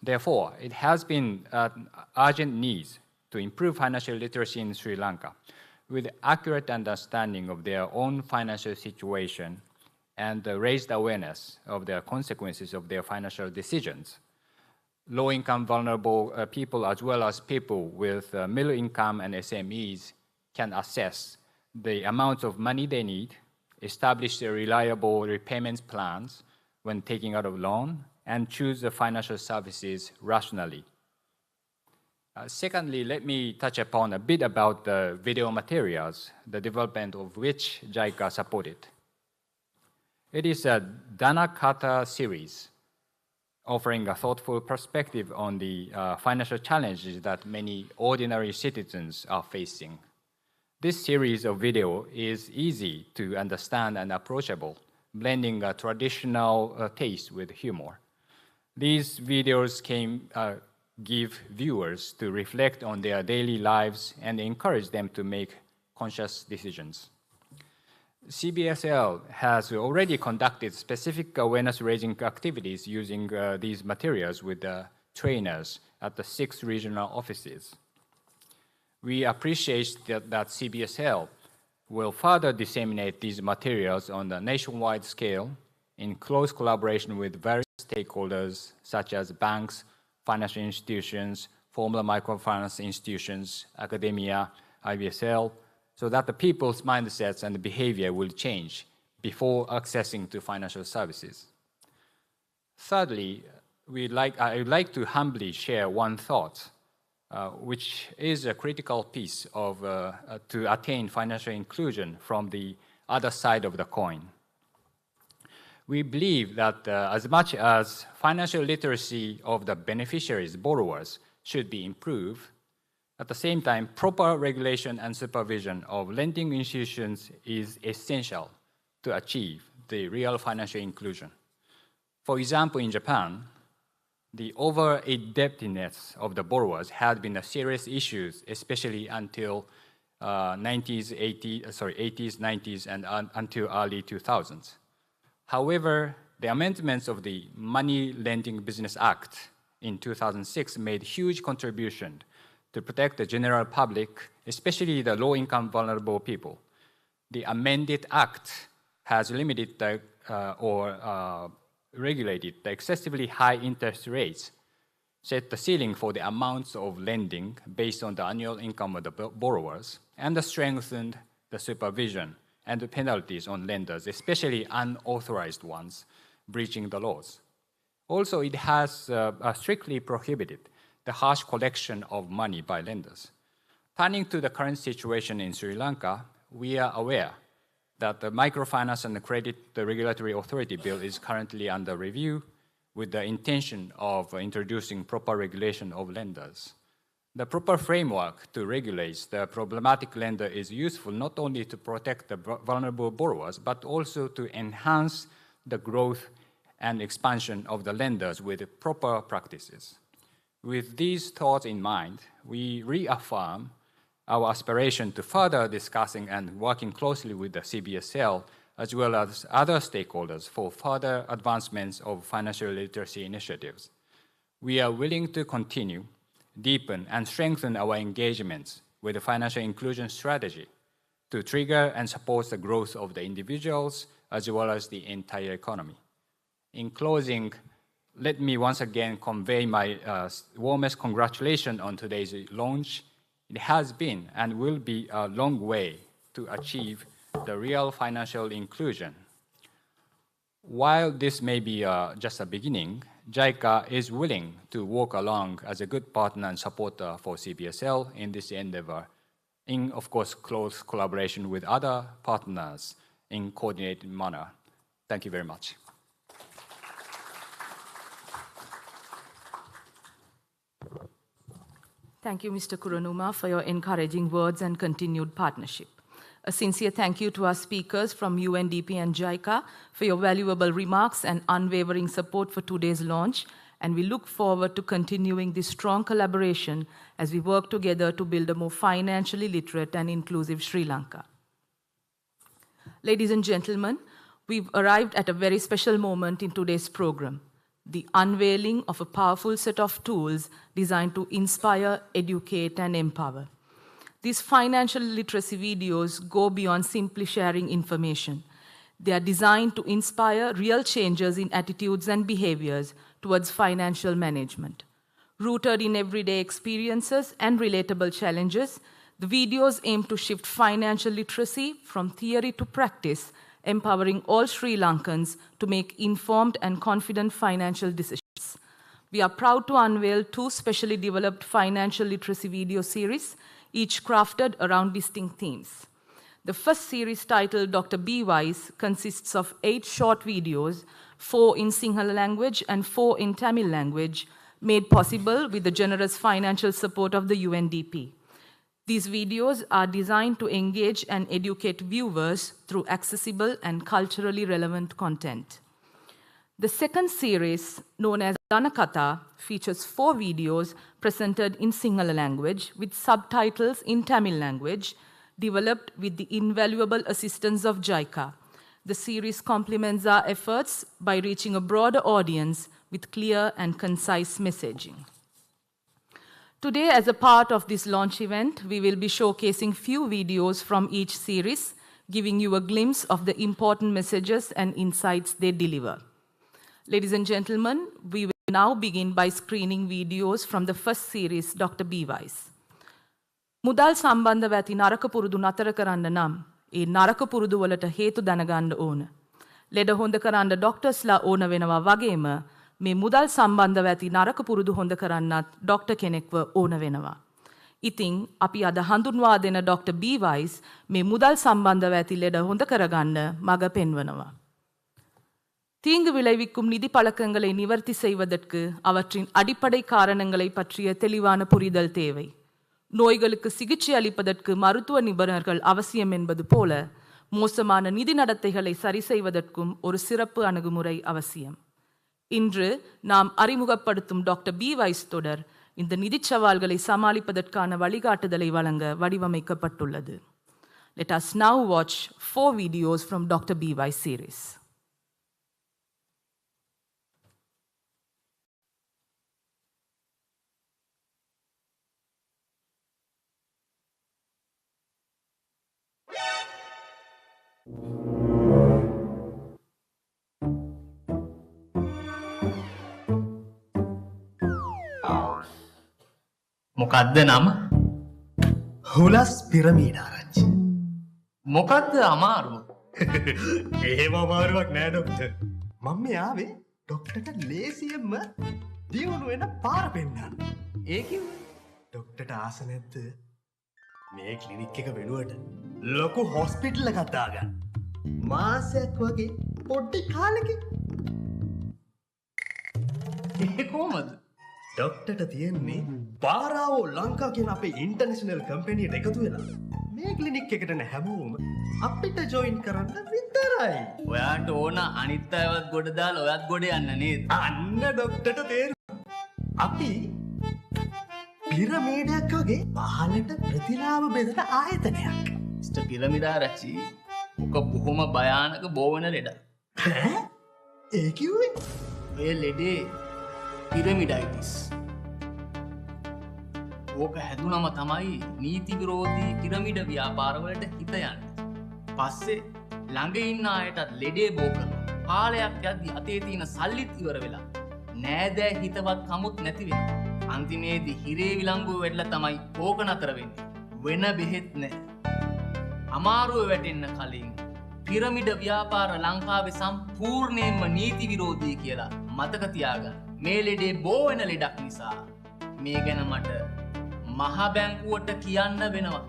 Therefore, it has been an urgent need to improve financial literacy in Sri Lanka with accurate understanding of their own financial situation and raised awareness of the consequences of their financial decisions. Low-income vulnerable people, as well as people with middle income and SMEs, can assess the amount of money they need, establish reliable repayment plans when taking out a loan, and choose the financial services rationally. Secondly, let me touch upon a bit about the video materials, the development of which JICA supported. It is a Dhanakatha series, offering a thoughtful perspective on the financial challenges that many ordinary citizens are facing. This series of video is easy to understand and approachable, blending a traditional taste with humor. These videos give viewers to reflect on their daily lives and encourage them to make conscious decisions. CBSL has already conducted specific awareness-raising activities using these materials with the trainers at the 6 regional offices. We appreciate that CBSL will further disseminate these materials on a nationwide scale in close collaboration with various stakeholders such as banks, financial institutions, formal microfinance institutions, academia, IBSL, so that the people's mindsets and behavior will change before accessing to financial services. Thirdly, I would like to humbly share one thought, which is a critical piece of to attain financial inclusion from the other side of the coin. We believe that as much as financial literacy of the beneficiaries, borrowers, should be improved, at the same time, proper regulation and supervision of lending institutions is essential to achieve the real financial inclusion. For example, in Japan, the over-indebtedness of the borrowers had been a serious issue, especially until 80s, 90s, and until early 2000s. However, the amendments of the Money Lending Business Act in 2006 made huge contribution to protect the general public, especially the low-income vulnerable people. The amended act has limited or regulated the excessively high interest rates, set the ceiling for the amounts of lending based on the annual income of the borrowers, and strengthened the supervision and the penalties on lenders, especially unauthorized ones, breaching the laws. Also, it has strictly prohibited the harsh collection of money by lenders. Turning to the current situation in Sri Lanka, we are aware that the Microfinance and the Credit Regulatory Authority Bill is currently under review with the intention of introducing proper regulation of lenders. The proper framework to regulate the problematic lender is useful not only to protect the vulnerable borrowers, but also to enhance the growth and expansion of the lenders with proper practices. With these thoughts in mind, we reaffirm our aspiration to further discussing and working closely with the CBSL as well as other stakeholders for further advancements of financial literacy initiatives. We are willing to continue, deepen, and strengthen our engagements with the financial inclusion strategy to trigger and support the growth of the individuals as well as the entire economy. In closing, let me once again convey my warmest congratulations on today's launch. It has been and will be a long way to achieve the real financial inclusion. While this may be just a beginning, JICA is willing to walk along as a good partner and supporter for CBSL in this endeavor, in, of course, close collaboration with other partners in coordinated manner. Thank you very much. Thank you, Mr. Kuranuma, for your encouraging words and continued partnership. A sincere thank you to our speakers from UNDP and JICA for your valuable remarks and unwavering support for today's launch, and we look forward to continuing this strong collaboration as we work together to build a more financially literate and inclusive Sri Lanka. Ladies and gentlemen, we've arrived at a very special moment in today's program, the unveiling of a powerful set of tools designed to inspire, educate, and empower. These financial literacy videos go beyond simply sharing information. They are designed to inspire real changes in attitudes and behaviors towards financial management. Rooted in everyday experiences and relatable challenges, the videos aim to shift financial literacy from theory to practice, empowering all Sri Lankans to make informed and confident financial decisions. We are proud to unveil 2 specially developed financial literacy video series, each crafted around distinct themes. The first series, titled Dr. B. Wise, consists of 8 short videos, 4 in Sinhala language and 4 in Tamil language, made possible with the generous financial support of the UNDP. These videos are designed to engage and educate viewers through accessible and culturally relevant content. The second series, known as Danakatha, features 4 videos presented in Sinhala language with subtitles in Tamil language, developed with the invaluable assistance of JICA. The series complements our efforts by reaching a broader audience with clear and concise messaging. Today, as a part of this launch event, we will be showcasing few videos from each series, giving you a glimpse of the important messages and insights they deliver. Ladies and gentlemen, we will now begin by screening videos from the first series, Dr. B. Wise. මුදල් සම්බන්ධව ඇති නරක පුරුදු නතර කරන්න නම් ඒ නරක පුරුදු වලට හේතු දැනගන්න ඕන. ලෙඩ හොඳ කරන්න ඩොක්ටර්ස්ලා ඕන වෙනවා වගේම මේ මුදල් සම්බන්ධව ඇති නරක පුරුදු හොඳ කරන්නත් ඩොක්ටර් කෙනෙක්ව ඕන වෙනවා. ඉතින් අපි අද හඳුන්වා දෙන ඩොක්ටර් B. Wise මේ මුදල් සම්බන්ධව ඇති ලෙඩ හොඳ කරගන්න මඟ පෙන්වනවා. தீங்கு விளைவிக்கும் நிதி பழக்கங்களை நிவர்த்தி செய்வதற்கு அவற்றின் அடிப்படை காரணங்களை பற்றிய தெளிவான புரிதல் தேவை. நோய்களுக்கு சிகிச்சை அளிப்பதற்கு மருத்துவ நிபுணர்கள் அவசியம் என்பது போல மோசமான நிதி நடத்தைகளை சரி செய்வதற்கும் ஒரு சிறப்பு அணுகுமுறை அவசியம். இன்று நாம் அறிமுகப்படுத்தும் டாக்டர் பி வைஸ் தொடர் இந்த நிதிச் சவால்களை சமாளிப்பதற்கான வழிகாட்டுதலை வழங்க வடிவமைக்கப்பட்டுள்ளது. Let us now watch 4 videos from Dr. B. Wise series. මොකද්ද නම? හුලස් පිරමීඩ ආරච්චි. මොකද්ද අමාරුව? එහෙම අමාරුවක් නෑ ડોක්ටර්. මම මේ ආවේ ડોක්ටර්ට ලේසියෙන්ම දියුණු වෙන පාර පෙන්නන්න. ඒ කිව්වේ ડોක්ටර්ට ආස නැද්ද මේ ක්ලිනික් එක වෙනුවට ලොකු හොස්පිටල් එකක් දාගන්න? මාසයක් වගේ පොඩි කාලෙකින්. ඒ කොහමද? ඩොක්ටර්ට තියෙන්නේ පාරාවෝ ලංකා කියන අපේ ඉන්ටර්නැෂනල් කම්පැනියට එකතු වෙලා මේ ක්ලිනික් එකට න හැමෝම අපිට ජොයින් කරන්න විතරයි. ඔයාට ඕන අනිත් අයවත් ගොඩ දාලා ඔයත් ගොඩ යන්න නේද? අන්න ඩොක්ටර්ට තේරුණා. අපි පිරමීඩයක් වගේ පහළට ප්‍රතිලාභ බෙදන ආයතනයක්. මිස්ටර් පිරමිඩාරච්චි, ඔක බොහොම භයානක බෝවන ලෙඩක්. ඒ කිව්වේ ඔය ලෙඩේ පිරමිඩයිටිස්. ඕක හැදුනම තමයි නීති විරෝධී පිරමිඩ ව්‍යාපාරවලට හිත යන්නේ. පස්සේ ළඟ ඉන්න අයටත් ලෙඩේ බෝ කරනවා. කාලයක් යද්දි අතේ තියෙන සල්ලිත් ඉවර වෙලා නෑදෑ හිතවත් කමුත් නැති වෙනවා. අන්තිමේදී හිරේ විලංගුව වැඩලා තමයි ඕක නතර වෙන්නේ. වෙන බෙහෙත් නැහැ. අමාරුව වැටෙන්න කලින් පිරමිඩ ව්‍යාපාර ලංකාවේ සම්පූර්ණයෙන්ම නීති විරෝධී කියලා මතක තියාගන්න. මේ ලෙඩේ බෝ වෙන ලෙඩක් නිසා මේ ගැන මට මහ බැංකුවට කියන්න වෙනවා.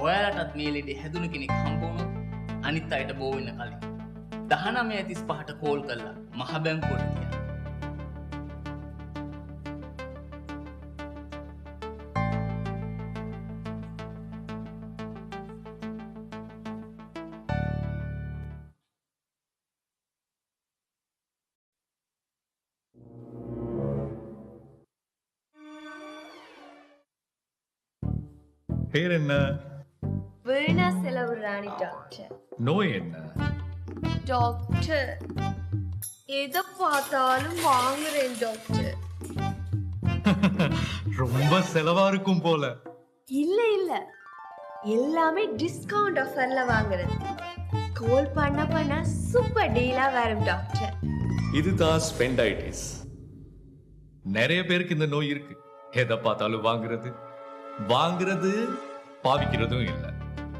ඔයාලටත් මේ ලෙඩේ හැදුන කෙනෙක් හම්බ වුණොත් අනිත් අයට බෝ වෙන්න කලින් 1935ට කෝල් කරලා මහ බැංකුවට කියන්න. பேர் என்ன? வீணா செலவுராணி டாக்டர். நோய் என்ன? டாக்டர் எதை பார்த்தாலும் வாங்குறேன் டாக்டர். ரொம்ப செலவா இருக்கும் போல. இல்ல இல்ல, எல்லாமே டிஸ்கவுண்ட் ஆஃபர்ல வாங்குறது. கால் பண்ண சூப்பர் டீலா வரும் டாக்டர். இதுதான் ஸ்பெண்டைட்டிஸ். நிறைய பேருக்கு இந்த நோய் இருக்கு. எதை பார்த்தாலும் வாங்குறது பாவிக்கிறதும் இல்லை.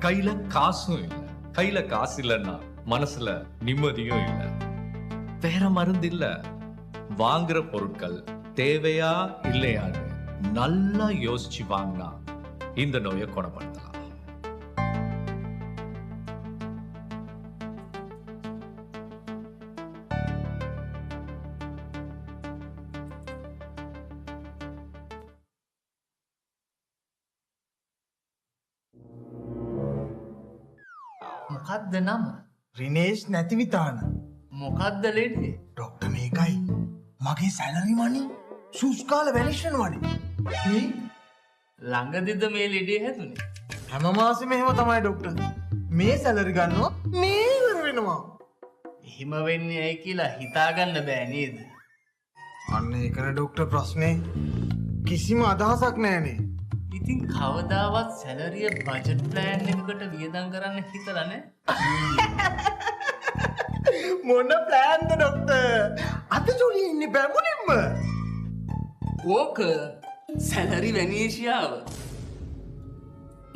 கையில காசும் இல்லை. கையில காசு இல்லைன்னா மனசுல நிம்மதியும் இல்லை. வேற மருந்து இல்ல. வாங்குற பொருட்கள் தேவையா இல்லையான்னு நல்லா யோசிச்சு வாங்கினா இந்த நோயை குணப்படுத்தலாம். මොකක්ද නම? රිනේෂ් නැතිවිතාන. මොකක්ද ලෙඩේ? ඩොක්ටර් මේකයි මගේ සැලරි මනි සුස්කාල වැනිෂන් වනේ. මේ ළඟදිද මේ ලෙඩේ හැදුනේ? හැම මාසෙම එහෙම තමයි ඩොක්ටර්. මේ සැලරි ගන්නවා මේ ඉවර වෙනවා. එහෙම වෙන්නේ ඇයි කියලා හිතාගන්න බෑ නේද? අන්න ඒකනේ ඩොක්ටර් ප්‍රශ්නේ. කිසිම අදහසක් නැහනේ. ඉතින් කවදාවත් සැලරිය බජට් ප්ලෑන් එකකට වියදම් කරන්න හිතලා නැහැ? මොන ප්ලෑන්ද ඩොක්ටර්? අද ජොලියේ ඉන්නේ බැමුණින්ම. ඕක සැලරි වැනීෂියාව.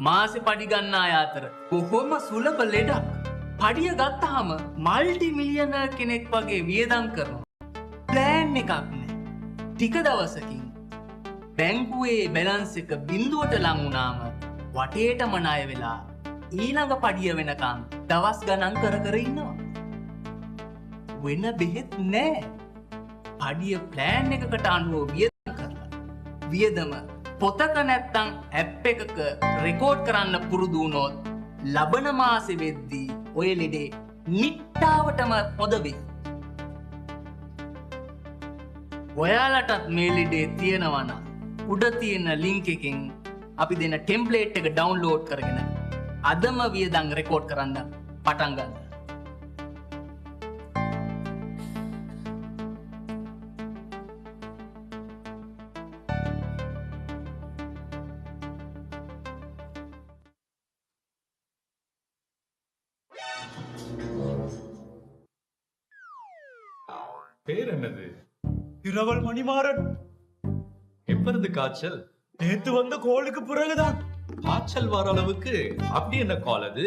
මාසේ පඩි ගන්න අය අතර බොහොම සුලභ ලෙඩක්. පඩිය ගත්තාම මල්ටි මිලියනර් කෙනෙක් වගේ වියදම් කරනවා. ප්ලෑන් එකක් නැහැ. ටික දවසකින් බැංකුවේ බැලන්ස් එක බිඳුවට ලං වුණාම වටේටම ණය වෙලා ඊළඟ පඩිය වෙනකන් දවස් ගණන් කර ඉන්නවා. වෙන බෙහෙත් නෑ. පඩිය ප්ලෑන් එකකට අනුව වියදම් කරලා වියදම පොතක නැත්තම් ඇප් එකක රෙකෝඩ් කරන්න පුරුදු වුණොත් ලබන මාසෙ වෙද්දී ඔය ලෙඩේ නිට්ටාවටම හොද වෙයි. ඔයාලටත් මේ ලෙඩේ තියෙනවා නම් උඩ තියෙන ලින්ක් එකෙන් අපි දෙන ටෙම්ප්ලේට් එක ඩවුන්ලෝඩ් කරගෙන අදම වියදම් රෙකෝඩ් කරන්න පටන් ගන්න. பேர் என்னது? இரவல் மணிமாறன். எப்ப இருந்து காய்ச்சல்? நேத்து வந்த கோளுக்கு பிறகுதான். காய்ச்சல் வர அளவுக்கு அப்படி என்ன கால் அது?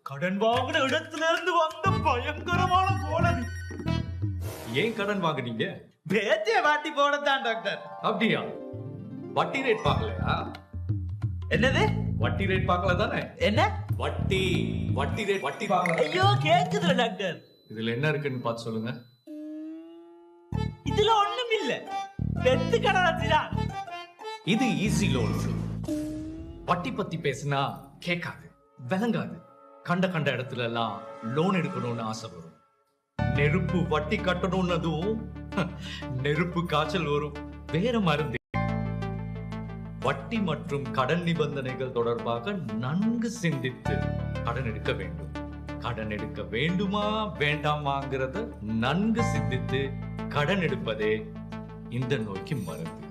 கடன் வாங்கின இடத்துல இருந்து வந்த பயங்கரமான கோல் அது. ஏன் கடன் வாங்குனீங்க? பேச்சே வாட்டி போடத்தான் டாக்டர். அப்படியா? வட்டி ரேட் பார்க்கலையா? என்னது? வட்டி ரேட் பார்க்கல தானே? என்ன? வட்டி ரேட் வட்டி பார்க்கல. ஐயோ கேக்குதுல டாக்டர். இதுல என்ன இருக்குன்னு பார்த்து சொல்லுங்க. இதுல ஒண்ணும் இல்ல. டெத்து கடனா இது ஈஸி லோன் ஃப்ளோ. வட்டி பத்தி பேசினா கேட்காது, விளங்காது. கண்ட கண்ட இடத்துல எல்லாம் லோன் எடுக்கணும்னு ஆசை வரும். நெருப்பு வட்டி கட்டணும்னதும் நெருப்பு காய்ச்சல் வரும். வேற மருந்து. வட்டி மற்றும் கடன் நிபந்தனைகள் தொடர்பாக நன்கு சிந்தித்து கடன் எடுக்க வேண்டும். கடன் எடுக்க வேண்டுமா வேண்டாமாங்கிறத நன்கு சிந்தித்து கடன் எடுப்பதே இந்த நோய்க்கு மருந்து.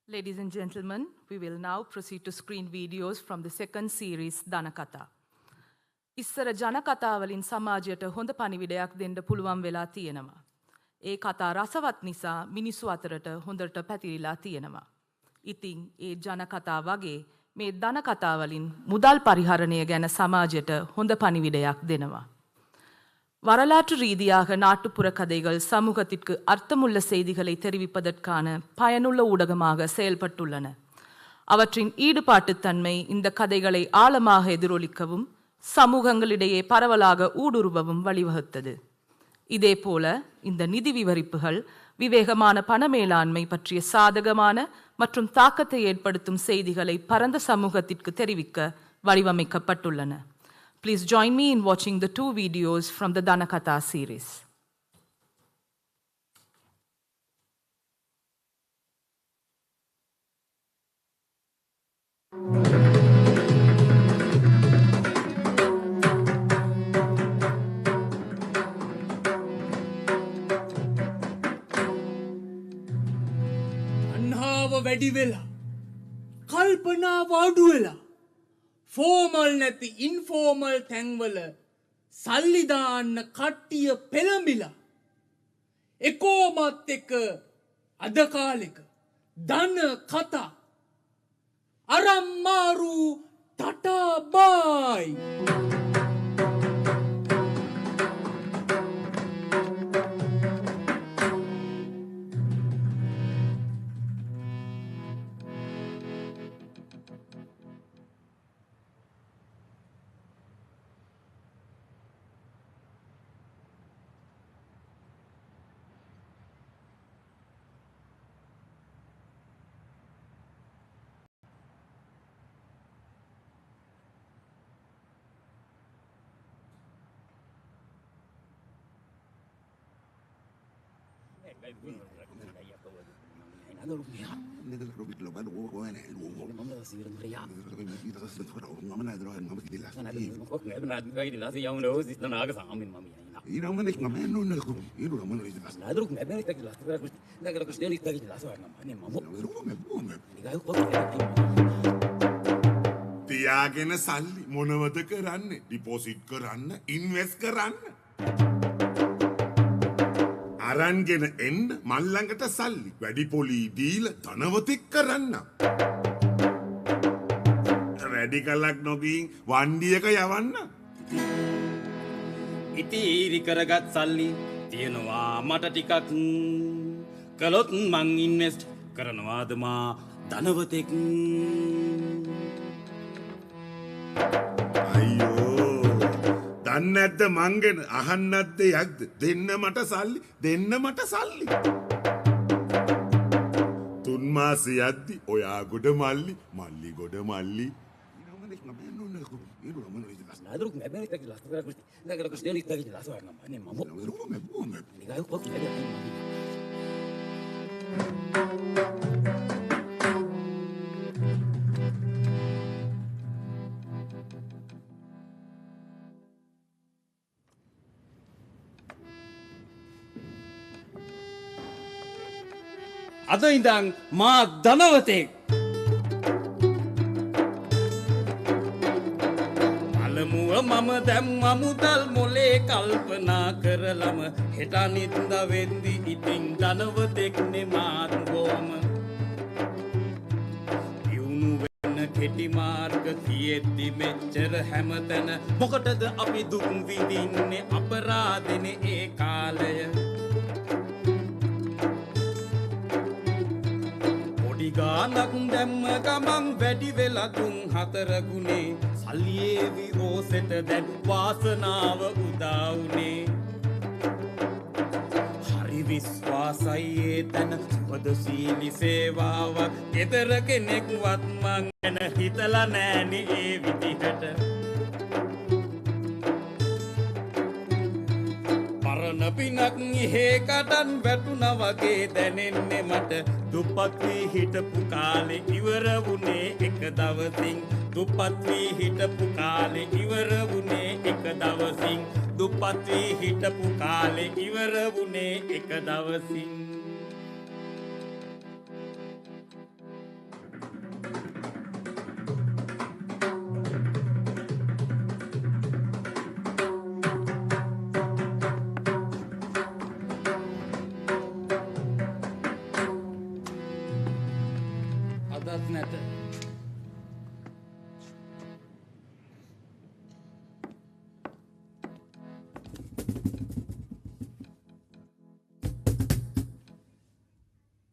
Ladies and gentlemen, we will now proceed to screen videos from the second series, Danakatha. ඉස්සර ජනකතා වලින් සමාජයට හොඳ පණිවිඩයක් දෙන්න පුළුවන් වෙලා තියෙනවා. ඒ කතා රසවත් නිසා මිනිස්සු අතරට හොඳට පැතිරිලා තියෙනවා. ඉතින් ඒ ජනකතා වගේ මේ ධනකතා වලින් මුදල් පරිහරණය ගැන සමාජයට හොඳ පණිවිඩයක් දෙනවා. வரலாற்று ரீதியாக நாட்டுப்புற கதைகள் சமூகத்திற்கு அர்த்தமுள்ள செய்திகளை தெரிவிப்பதற்கான பயனுள்ள ஊடகமாக செயல்பட்டுள்ளன. அவற்றின் ஈடுபாட்டுத்தன்மை இந்த கதைகளை ஆழமாக எதிரொலிக்கவும் சமூகங்களிடையே பரவலாக ஊடுருவவும் வழிவகுத்தது. இதேபோல இந்த நிதி விவரிப்புகள் விவேகமான பண மேலாண்மை பற்றிய சாதகமான மற்றும் தாக்கத்தை ஏற்படுத்தும் செய்திகளை பரந்த சமூகத்திற்கு தெரிவிக்க வடிவமைக்கப்பட்டுள்ளன. Please join me in watching the 2 videos from the Danakatha series. අන්හාව වැඩි වෙලා කල්පනාව අඩු වෙලා ෆෝමල් නැති ඉන්ෆෝමල් තැන්වල සල්ලි දාන්න කට්ටිය පෙළඹිලා එකෝමත් එක අද කාලෙක ධන කතා අරම්මාරු ටටා බයි. තියාගෙන සල්ලි මොනවද කරන්න? ඩිපොසිට් කරන්න, ඉන්වෙස්ට් කරන්න. අරන්ගෙන එන්න මල් ළඟට සල්ලි වැඩි පොලී දීලා ධනවතෙක් කරන්න. වැඩි කලක් නොගින් වණ්ඩියක යවන්න. ඉතිරි කරගත් සල්ලි තියෙනවා මට ටිකක් කළොත් මං ඉන්වෙස්ට් කරනවාද මා ධනවතෙක්. අයියෝ දන්නේ නැද්ද මං ගැන අහන්නේ නැද්ද යක්ද? දෙන්න මට සල්ලි, දෙන්න මට සල්ලි. තුන් මාසයක්දි ඔයා ගොඩ මල්ලි, මල්ලි ගොඩ මල්ලි. අද ඉඳන් මා ධනවතෙක්. පළමුව මම දැම්ම මුදල් මොලේ කල්පනා කරලම හෙට අනිද්දා වෙද්දි ඉතින් ධනවතෙක් නෙමාත් ගෝම. යුණු වෙන කෙටි මාර්ග තියෙද්දි මෙච්චර හැමතැන මොකටද අපි දුක් විඳින්නේ අපරාධනේ ඒ කාලය. ගානක් දැම්ම ගමන් වැඩි වෙලා තුන් හතර ගුණේ සල්ලියේ විරෝසෙට දැන් වාසනාව උදා වුණේ හරි විශ්වාසයි ඒ තැන සුවදශීලී සේවාවක් ගෙදර කෙනෙක්වත් මං ගැන හිතලා නෑනේ ඒ විදිහට පරණ පිනක් ඉහේ කඩන් වැටුණා වගේ දැනෙන්නේ මට දුප්පත් වී හිටපු කාලේ ඉවර වුණේ එක දවසින් දුප්පත් වී හිටපු කාලේ ඉවර වුණේ එක දවසින් දුප්පත් වී හිටපු කාලේ ඉවර වුණේ එක දවසින් අදත් නැත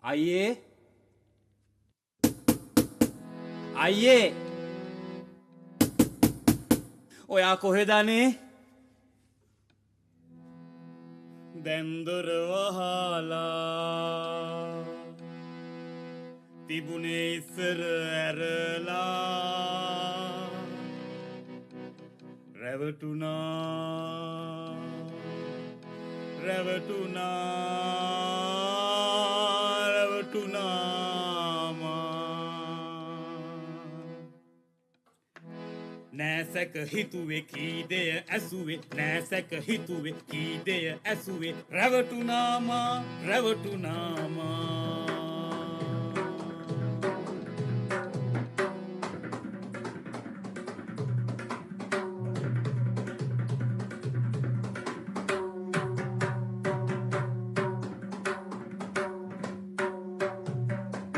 අයියේ අයියේ ඔයා කොහෙද අනේ දැන් දොර වහලා තිබුණේ ඉස්සර ඇරලා රැවටුණා නෑසැක හිතුවේ කීදය ඇසුවේ නෑසැක හිතුවේ කීදය ඇසුවේ රැවටුනාමා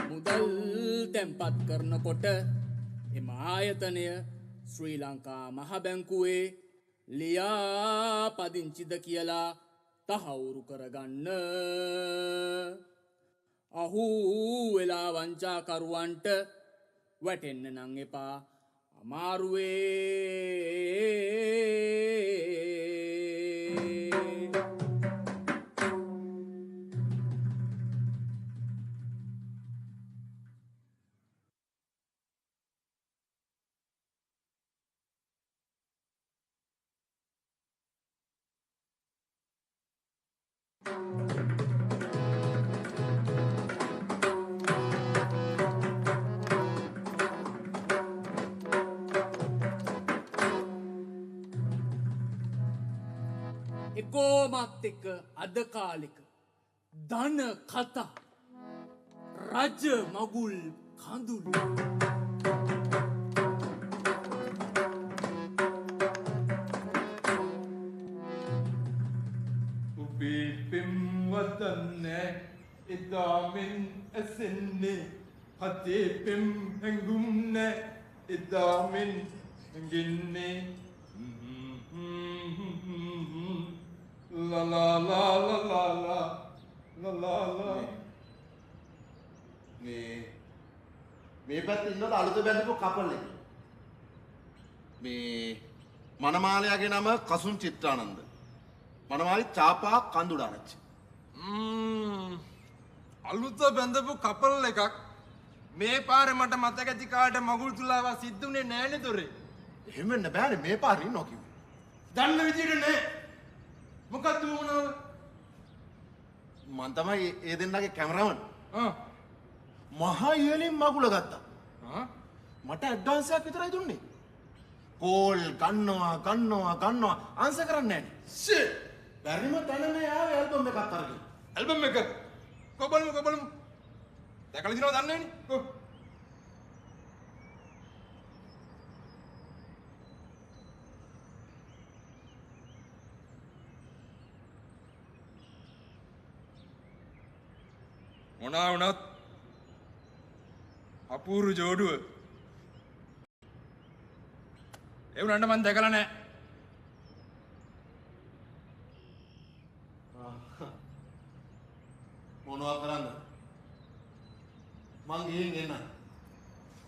මුදල් තැන්පත් කරනකොට එම ආයතනය ශ්‍රී ලංකා මහ බැංකුවේ ලියා පදිංචිද කියලා තහවුරු කරගන්න අහු වෙලා වංචාකරුවන්ට වැටෙන්න නං එපා අමාරුවේ එකෝමත් එක අද කාලෙක ධන කතා රජ මගුල් කඳුළු උබේ පෙම්වතන්නේ එදාමෙන් ඇසෙන්නේ හතේ පෙම් හැඟුම්නෑ එදාමෙන් හැඟෙන්නේ La la la la la la la la la මේ පැත්තේ ඉන්නවද අලුත බැඳපු කපල් එක මේ මනමාලයාගේ නම කසුන් චිත්‍රානන්ද මනමාලි චාපා කඳුඩාරච්චි අලුත බැඳපු කපල් එකක් මේ පාරේ මට මතක ඇති කාට මගුල් තුලාව සිද්ධුනේ නෑනේ දොරේ එහෙම වෙන්න බෑනේ මේ පාරේ ඉන්නවා කිව්වේ දන්න විදියට නෑ මොකක්ද වුණාව මං තමයි ඒ දෙන්නගේ කැමරාමන් මහා ඉහලින් මගුල ගත්තා මට ඇඩ්වාන්ස් එකක් විතරයි දුන්නේ කෝල් ගන්නවා ආන්සර් කරන්නේ නෑනේ ෂිට් බැරිම තැන මේ ආවේ ඇල්බම් එකක් අරගෙන ඇල්බම් එක කොබලමු දැකලා දිනව දන්නේ නෑනේ මොනා වුණත් අපූර්ව ජෝඩුව ඒ වුණාට මම දැකලා නැහැ මොනවා කරන්නද මං ගිහින් එන්න.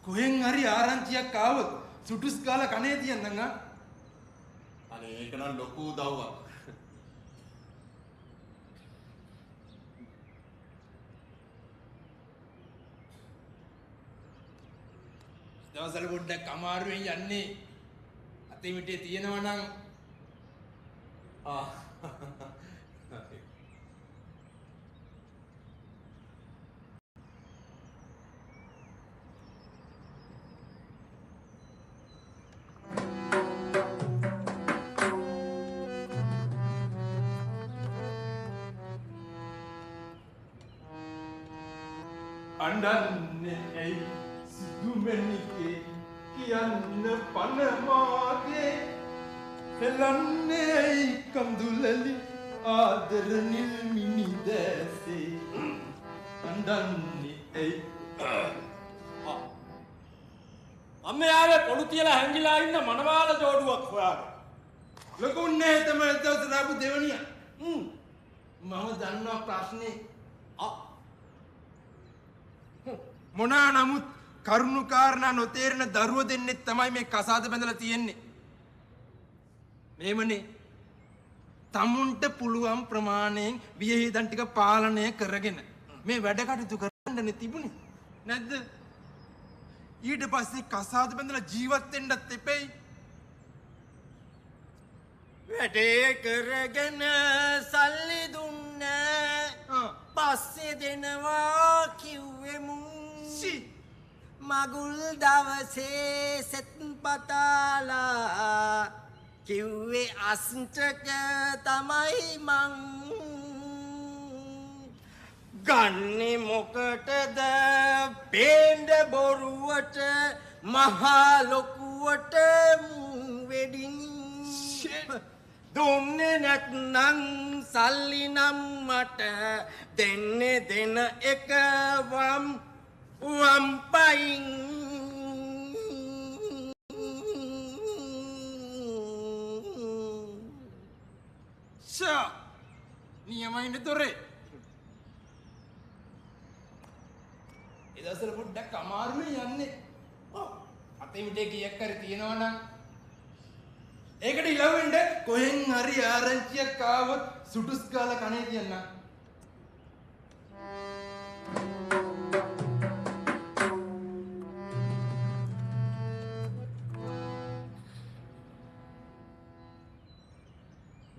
කොහෙන් හරි ආරංචියක් ආවොත් සුටුස් ගාලා කනේ තියන්නම් ආ. අනේ ඒක නම් ලොකු උදව්වක්. දවසල පොඩ්ඩක් අමාරුවෙන් යන්නේ. අතේ මිටේ තියෙනවා නම් අඬන්නේ ඇයි සිදුමැණිකේ කියන්න පන මාගේ හෙලන්නේ ඇයි කඳුලලි ආදර නිල් මිනි දැසේ අඬන්නේ ඇයි අම්මේ ආවේ පොළු තියලා හැංගිලා ඉන්න මනවාල ජෝඩුවක් හොයාගෙන. ලොකුන්නේ තමයි දවස් රාපු දෙවනිය. මම දන්නවා ප්‍රශ්නේ. මොනා නමුත් කරුණු කාරණා නොතේරෙන දරුවෝ දෙන්නෙක් තමයි මේ කසාද බැඳලා තියෙන්නේ. මේමනේ තමුන්ට පුළුවන් ප්‍රමාණයෙන් වියහිදන් ටික පාලනය කරගෙන මේ වැඩ කටයුතු කරන්නනේ තිබුණේ. නැද්ද? ඊට පස්සේ කසාද බැඳලා ජීවත් වෙන්නත් එපෙයි. වැඩේ කරගෙන සල්ලි දුන්න පස්සේ දෙනවා කිව්වෙමු. මගුල් දවසේ සෙත් පතාලා කිව්වේ අස්ටක තමයි මං ගන්නේ මොකටද පේන්න බොරුවට මහා ලොකුවට වෙඩින් දුන්නේ නැත්නම් සල්ලි නම් මට දෙන්නේ දෙන එක වම්පයින් නියමයින තොරේ එදසල පොඩ්ඩක් අමාරුවෙන් යන්නේ. අතේ මිටේ කීයක් හරි තියෙනවා නම් ඒකට ඉලවෙන්න කොහෙන් හරි ආරංචියක් ආවොත් සුටුස් ගාලා කනේ තියන්න.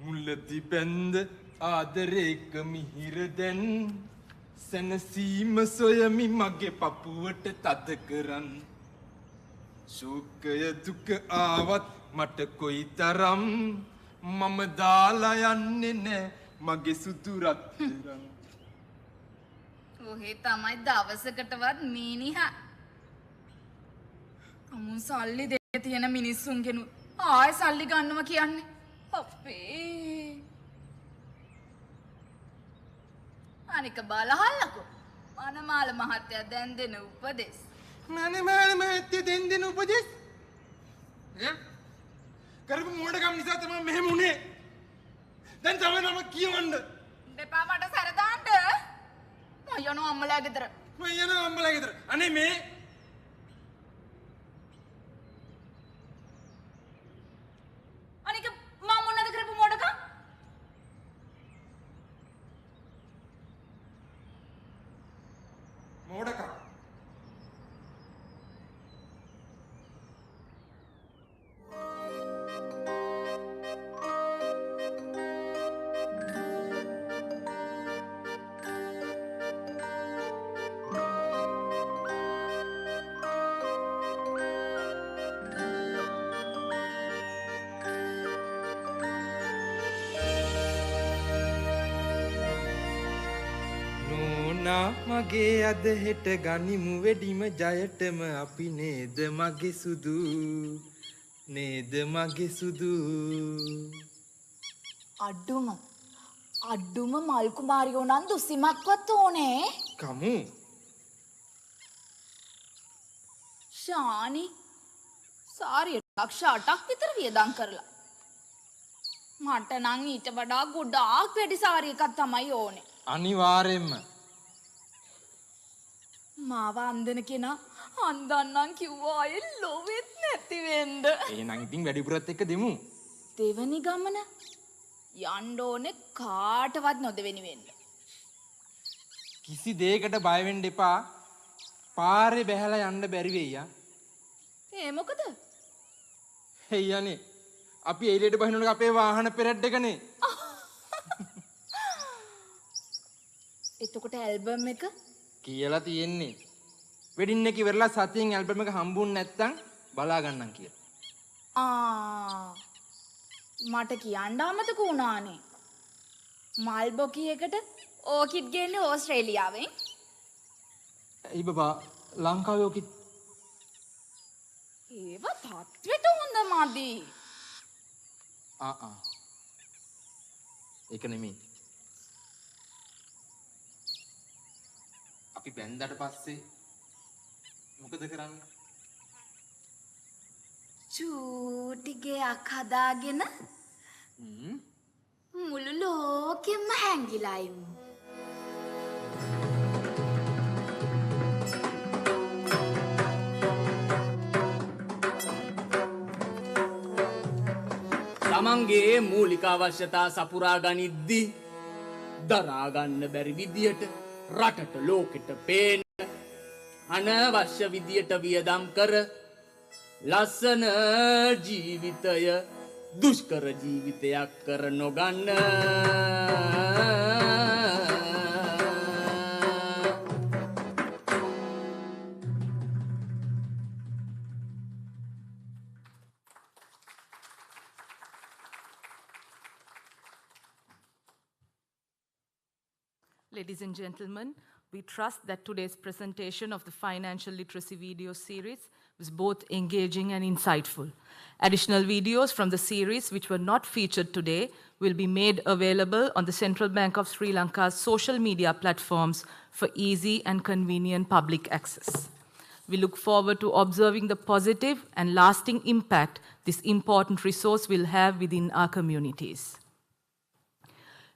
මුලදී බැඳ ආදරේක මිහිර දැන් සැනසීම සොයමි මගේ පපුවට තද කරන්. සුඛය දුක ආවත් මට කොයි තරම් මම දාලා යන්නේ නෑ මගේ සුදු රත්තරන්. ඔහේ තමයි දවසකටවත් මීනිහා අමුන් සල්ලි දෙන්න තියෙන මිනිස්සුන්ගෙනු ආයෙ සල්ලි ගන්නවා කියන්නේ. අපේ අනික බලහල්ලකෝ මනමාල මහත්තයා දැන් දෙන උපදෙස්. මනමාල මහත්තයා දැන් දෙන උපදෙස් කරපු මෝඩකම් නිසා තමයි මෙහෙම උනේ. දැන් තමයි නම කියවන්න. දෙපා මට සරදාන්න. මම යනවා අම්මලා ගෙදර. මම යනවා අම්මලා ගෙදර. අනේ මේ අනික මම මොනවද කරපු මෝඩකම්? මෝඩකම් මගේ අද හෙට ගනිමු වෙඩිම ජයටම අපි නේද මගේ සුදු නේද මගේ සුදු. අඩුම මල් කුමාරියෝ නම් දුසිමක්වත් ඕනේ. කමු ශානි සාරිය ලක්ෂ 8ක් විතර වියදම් කරලා. මට නම් ඊට වඩා ගොඩාක් වැඩි සාරියකක් තමයි ඕනේ. අනිවාර්යෙන්ම. මාව අන්දන කෙනා අන්දන්නම් කිව්වා අය ලොවෙත් නැති වෙන්න. එහෙනම් ඉතින් වැඩිපුරත් එක්ක දෙමු. දෙවනි ගමන යන්න ඕනේ කාටවත් නොදෙවෙනි වෙන්න. කිසි දෙයකට බය වෙන්න එපා. පාරේ බැහැලා යන්න බැරි වෙయ్యා. ඒ මොකද? හෙයියනේ. අපි එළියට බහිනකොට අපේ වාහන පෙරඩ් එකනේ. එතකොට ඇල්බම් එක කියලා තියෙන්නේ. වෙඩින් එක ඉවරලා සතියෙන් ඇල්බම් එක හම්බුනේ නැත්තම් බලා ගන්නම් කියලා. මට කියන්න අමතක වුණානේ. මල්බොකි එකට ඕකිඩ් ගේන්නේ ඕස්ට්‍රේලියාවෙන්. ඇයි බබා ලංකාවේ ඕකිඩ් ඒව තත්වෙට හොඳ මදි. ඒක නෙමෙයි. අපි බැන්දට පස්සේ මොකද කරන්නේ? චූටි ගෙයක් හදාගෙන මුළු ලෝකෙම හැංගිලා ඉමු. තමන්ගේ මූලික අවශ්‍යතා සපුරා ගනිද්දී දරා ගන්න බැරි විදියට රටට ලෝකෙට පේන්න අනවශ්‍ය විදියට වියදම් කර ලස්සන ජීවිතය දුෂ්කර ජීවිතයක් කර නොගන්න. Ladies and gentlemen, we trust that today's presentation of the Financial Literacy video series was both engaging and insightful. Additional videos from the series, which were not featured today, will be made available on the Central Bank of Sri Lanka's social media platforms for easy and convenient public access. We look forward to observing the positive and lasting impact this important resource will have within our communities.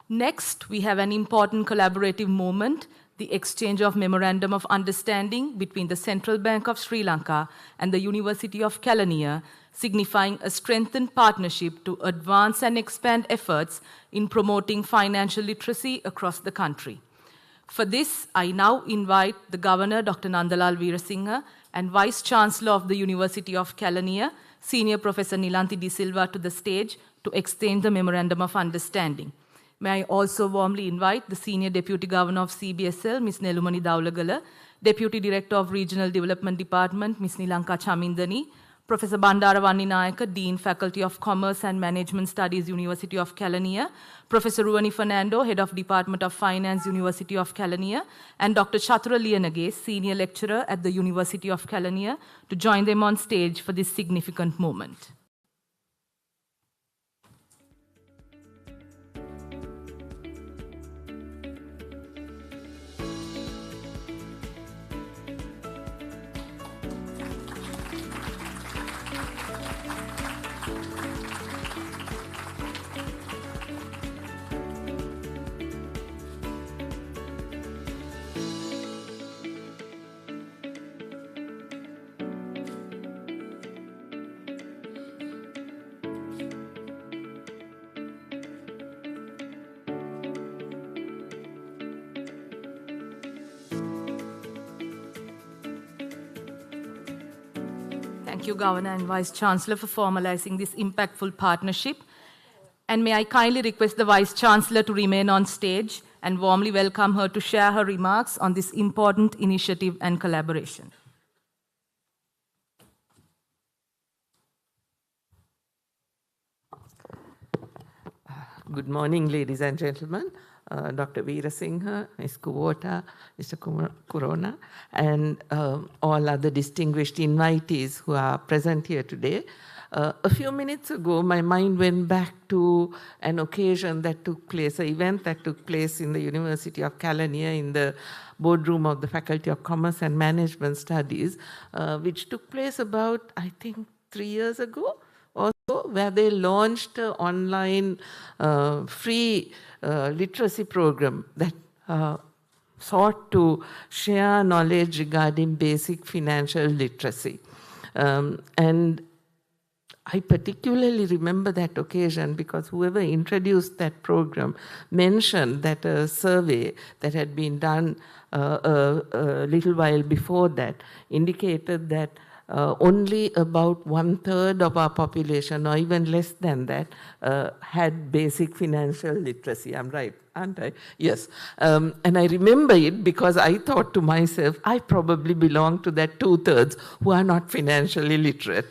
Next, we have an important collaborative moment, the exchange of Memorandum of Understanding between the Central Bank of Sri Lanka and the University of Kelaniya, signifying a strengthened partnership to advance and expand efforts in promoting financial literacy across the country. For this, I now invite the Governor, Dr. Nandalal Weerasinghe, and Vice Chancellor of the University of Kelaniya, Senior Professor Nilanthi De Silva, to the stage to exchange the Memorandum of Understanding. May I also warmly invite the Senior Deputy Governor of CBSL, Ms. Nelumani Dawlagala, Deputy Director of Regional Development Department, Ms. Nilanka Chamindani, Professor Bandara Vanninayaka, Dean, Faculty of Commerce and Management Studies, University of Kelaniya, Professor Ruwani Fernando, Head of Department of Finance, University of Kelaniya, and Dr. Chatura Liyanage, Senior Lecturer at the University of Kelaniya, to join them on stage for this significant moment. Thank you, Governor and Vice Chancellor, for formalizing this impactful partnership. And may I kindly request the Vice Chancellor to remain on stage and warmly welcome her to share her remarks on this important initiative and collaboration. Good morning, ladies and gentlemen. Dr. Weerasinghe, Ms. Kubota, Mr. Kurona, and all other distinguished invitees who are present here today. A few minutes ago, my mind went back to an occasion that took place, an event that took place in the University of Kelaniya in the boardroom of the Faculty of Commerce and Management Studies, which took place about, I think, 3 years ago, also, where they launched an online free literacy program that sought to share knowledge regarding basic financial literacy. And I particularly remember that occasion because whoever introduced that program mentioned that a survey that had been done a little while before that indicated that only about 1/3 of our population, or even less than that, had basic financial literacy. I'm right, aren't I? Yes. And I remember it because I thought to myself, I probably belong to that 2/3 who are not financially literate.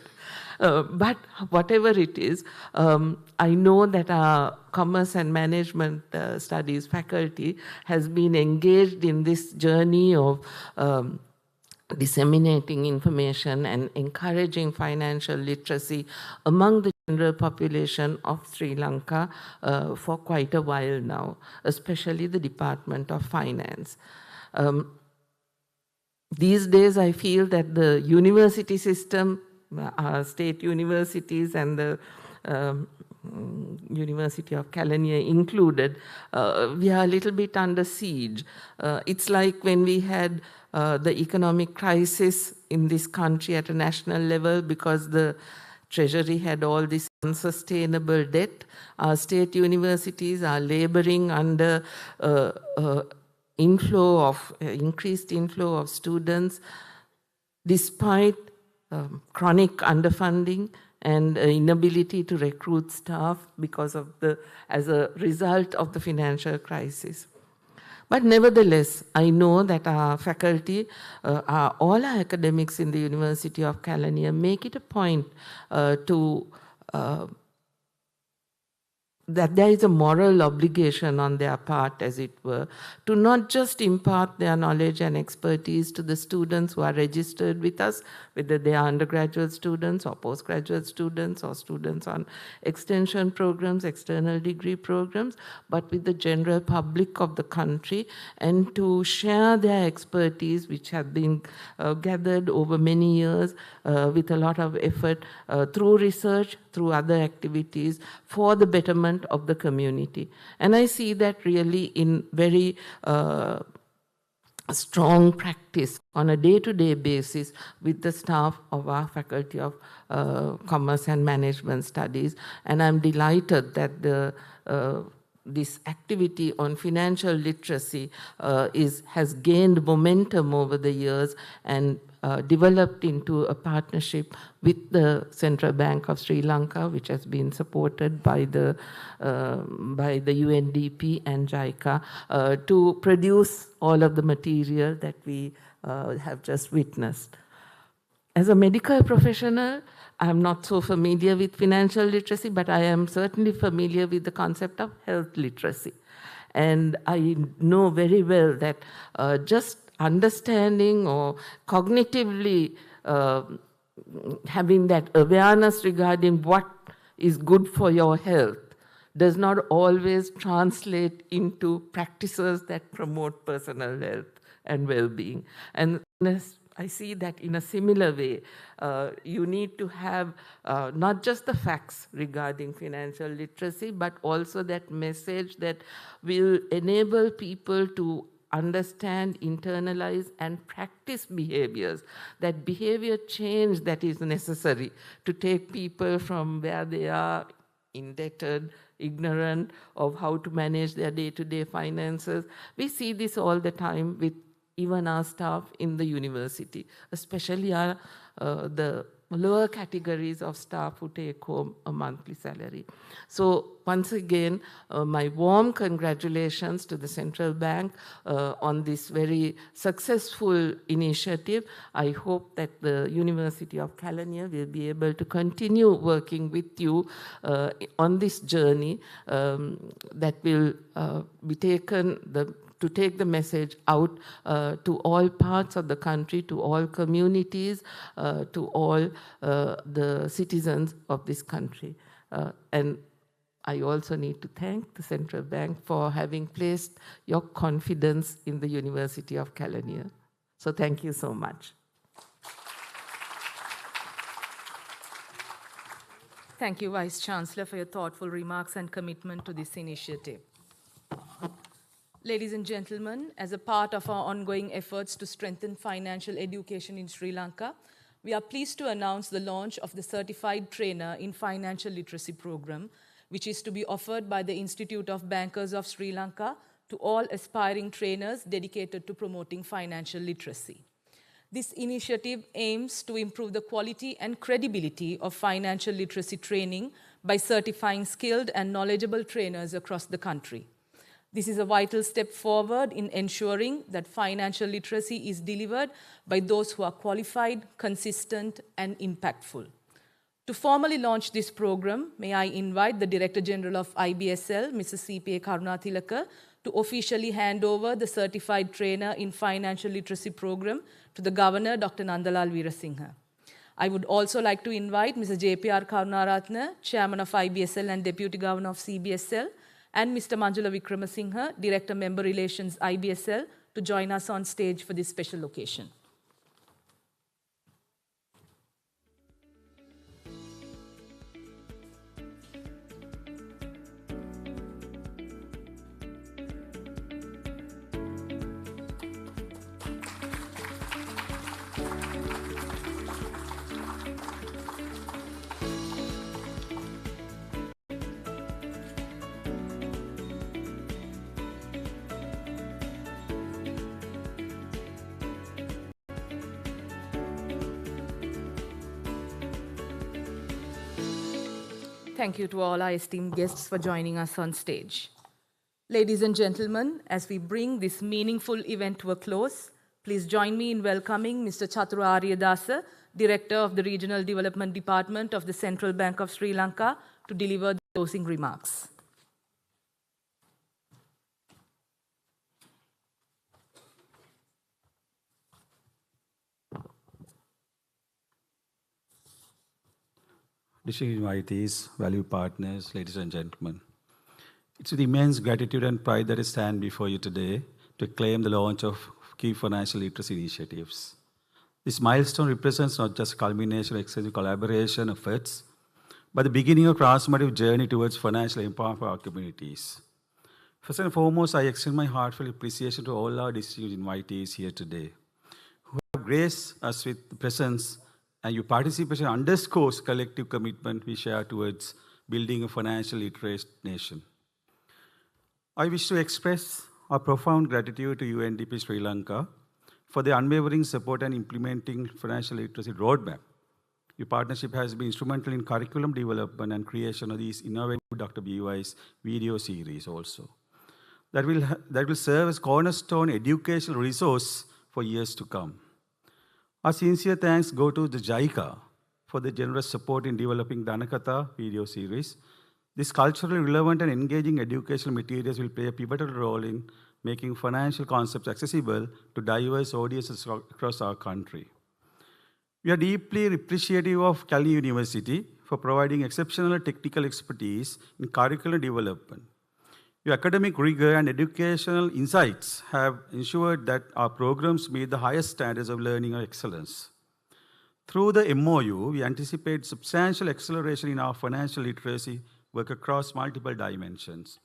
But whatever it is, I know that our Commerce and Management Studies faculty has been engaged in this journey of disseminating information and encouraging financial literacy among the general population of Sri Lanka for quite a while now, especially the Department of Finance. These days, I feel that the university system, our state universities and the University of Kelaniya included, we are a little bit under siege. It's like when we had the economic crisis in this country at a national level because the Treasury had all this unsustainable debt. Our state universities are laboring under increased inflow of students despite chronic underfunding and inability to recruit staff as a result of the financial crisis. But nevertheless, I know that our faculty, all our academics in the University of Kelaniya make it a point that there is a moral obligation on their part, as it were, to not just impart their knowledge and expertise to the students who are registered with us, whether they are undergraduate students or postgraduate students or students on extension programs, external degree programs, but with the general public of the country, and to share their expertise, which have been gathered over many years with a lot of effort through research, through other activities, for the betterment of the community. And I see that really in very strong practice on a day-to-day basis with the staff of our Faculty of Commerce and Management Studies. And I'm delighted that this activity on financial literacy has gained momentum over the years and developed into a partnership with the Central Bank of Sri Lanka, which has been supported by the UNDP and JICA to produce all of the material that we have just witnessed. As a medical professional, I'm not so familiar with financial literacy, but I am certainly familiar with the concept of health literacy. And I know very well that just understanding or cognitively having that awareness regarding what is good for your health does not always translate into practices that promote personal health and well-being. And I see that in a similar way, you need to have not just the facts regarding financial literacy, but also that message that will enable people to understand, internalize, and practice behaviors, that behavior change that is necessary to take people from where they are indebted, ignorant of how to manage their day-to-day finances. We see this all the time with even our staff in the university, especially the lower categories of staff who take home a monthly salary. So once again, my warm congratulations to the Central Bank on this very successful initiative. I hope that the University of Kelaniya will be able to continue working with you on this journey that will be taken, to take the message out to all parts of the country, to all communities, to all the citizens of this country. And I also need to thank the Central Bank for having placed your confidence in the University of Kelaniya. So thank you so much. Thank you, Vice Chancellor, for your thoughtful remarks and commitment to this initiative. Ladies and gentlemen, as a part of our ongoing efforts to strengthen financial education in Sri Lanka, we are pleased to announce the launch of the Certified Trainer in Financial Literacy program, which is to be offered by the Institute of Bankers of Sri Lanka to all aspiring trainers dedicated to promoting financial literacy. This initiative aims to improve the quality and credibility of financial literacy training by certifying skilled and knowledgeable trainers across the country. This is a vital step forward in ensuring that financial literacy is delivered by those who are qualified, consistent, and impactful. To formally launch this program, may I invite the Director General of IBSL, Mrs. C.P.A. Karunathilaka, to officially hand over the Certified Trainer in Financial Literacy program to the Governor, Dr. Nandalal Veerasinghe. I would also like to invite Mr. J.P.R. Karunaratne, Chairman of IBSL and Deputy Governor of CBSL, and Mr. Manjula Wickramasinghe, Director Member Relations IBSL, to join us on stage for this special occasion. Thank you to all our esteemed guests for joining us on stage. Ladies and gentlemen, as we bring this meaningful event to a close, please join me in welcoming Mr. Chathura Ariyadasa, Director of the Regional Development Department of the Central Bank of Sri Lanka, to deliver the closing remarks. Distinguished invitees, valued partners, ladies and gentlemen. It's with immense gratitude and pride that I stand before you today to acclaim the launch of key financial literacy initiatives. This milestone represents not just culmination of extensive collaboration efforts, but the beginning of a transformative journey towards financial empowerment for our communities. First and foremost, I extend my heartfelt appreciation to all our distinguished invitees here today, who have graced us with the presence, and your participation underscores collective commitment we share towards building a financial literate nation. I wish to express our profound gratitude to UNDP Sri Lanka for their unwavering support and implementing financial literacy roadmap. Your partnership has been instrumental in curriculum development and creation of these innovative Dr. BY's video series also. That will serve as cornerstone educational resource for years to come. Our sincere thanks go to the JICA for the generous support in developing the Anakatha video series. This culturally relevant and engaging educational materials will play a pivotal role in making financial concepts accessible to diverse audiences across our country. We are deeply appreciative of Cali University for providing exceptional technical expertise in curriculum development. Your academic rigor and educational insights have ensured that our programs meet the highest standards of learning and excellence. Through the MOU, we anticipate substantial acceleration in our financial literacy work across multiple dimensions.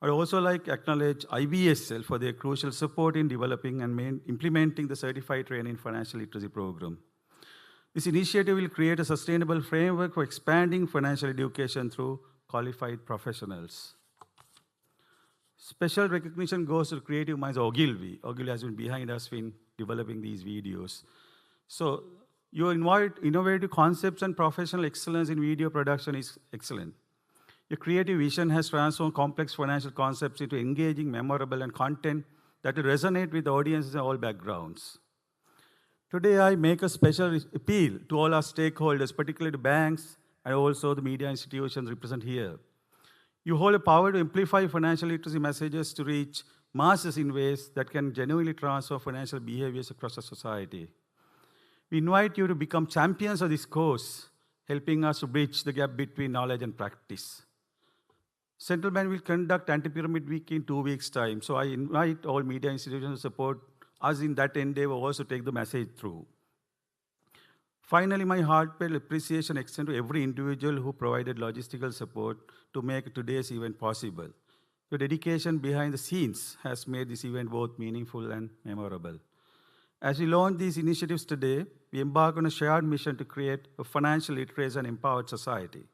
I'd also like to acknowledge IBSL for their crucial support in developing and implementing the Certified Training in Financial Literacy program. This initiative will create a sustainable framework for expanding financial education through qualified professionals. Special recognition goes to creative minds of Ogilvy. Ogilvy has been behind us in developing these videos. So your innovative concepts and professional excellence in video production is excellent. Your creative vision has transformed complex financial concepts into engaging, memorable, and content that will resonate with audiences in all backgrounds. Today, I make a special appeal to all our stakeholders, particularly the banks and also the media institutions represented here. You hold a power to amplify financial literacy messages to reach masses in ways that can genuinely transform financial behaviors across the society. We invite you to become champions of this cause, helping us to bridge the gap between knowledge and practice. Central Bank will conduct Anti-Pyramid Week in 2 weeks' time, so I invite all media institutions to support us in that endeavor, also take the message through. Finally, my heartfelt appreciation extends to every individual who provided logistical support to make today's event possible. Your dedication behind the scenes has made this event both meaningful and memorable. As we launch these initiatives today, we embark on a shared mission to create a financial literate and empowered society.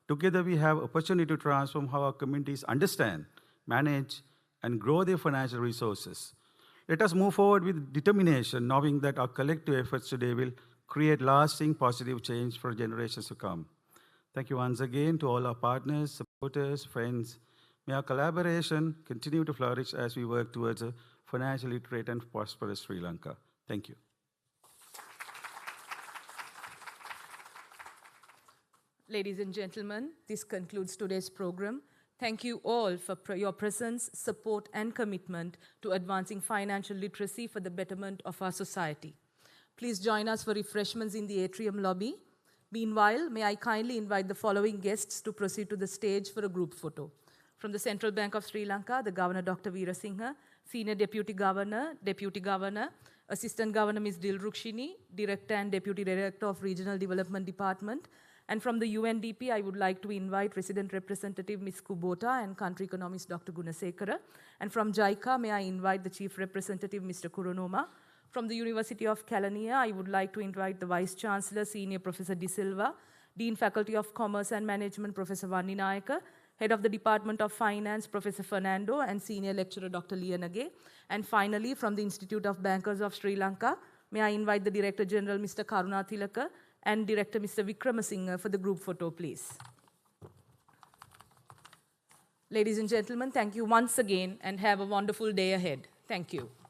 Together, we have opportunity to transform how our communities understand, manage, and grow their financial resources. Let us move forward with determination, knowing that our collective efforts today will create lasting positive change for generations to come. Thank you once again to all our partners, supporters, friends. May our collaboration continue to flourish as we work towards a financially literate and prosperous Sri Lanka. Thank you. Ladies and gentlemen, this concludes today's program. Thank you all for your presence, support, and commitment to advancing financial literacy for the betterment of our society. Please join us for refreshments in the atrium lobby. Meanwhile, may I kindly invite the following guests to proceed to the stage for a group photo. From the Central Bank of Sri Lanka, the Governor Dr. Veerasinghe, Senior Deputy Governor, Assistant Governor Ms. Dilrukshini, Director and Deputy Director of Regional Development Department. And from the UNDP, I would like to invite Resident Representative Ms. Kubota and Country Economist Dr. Gunasekara. And from JICA, may I invite the Chief Representative Mr. Kuronoma. From the University of Kelaniya, I would like to invite the Vice Chancellor, Senior Professor De Silva, Dean Faculty of Commerce and Management, Professor Vanni Nayaka, Head of the Department of Finance, Professor Fernando, and Senior Lecturer, Dr. Lianage. And finally, from the Institute of Bankers of Sri Lanka, may I invite the Director General, Mr. Karuna Tilaka, and Director Mr. Vikramasinghe for the group photo, please. Ladies and gentlemen, thank you once again and have a wonderful day ahead. Thank you.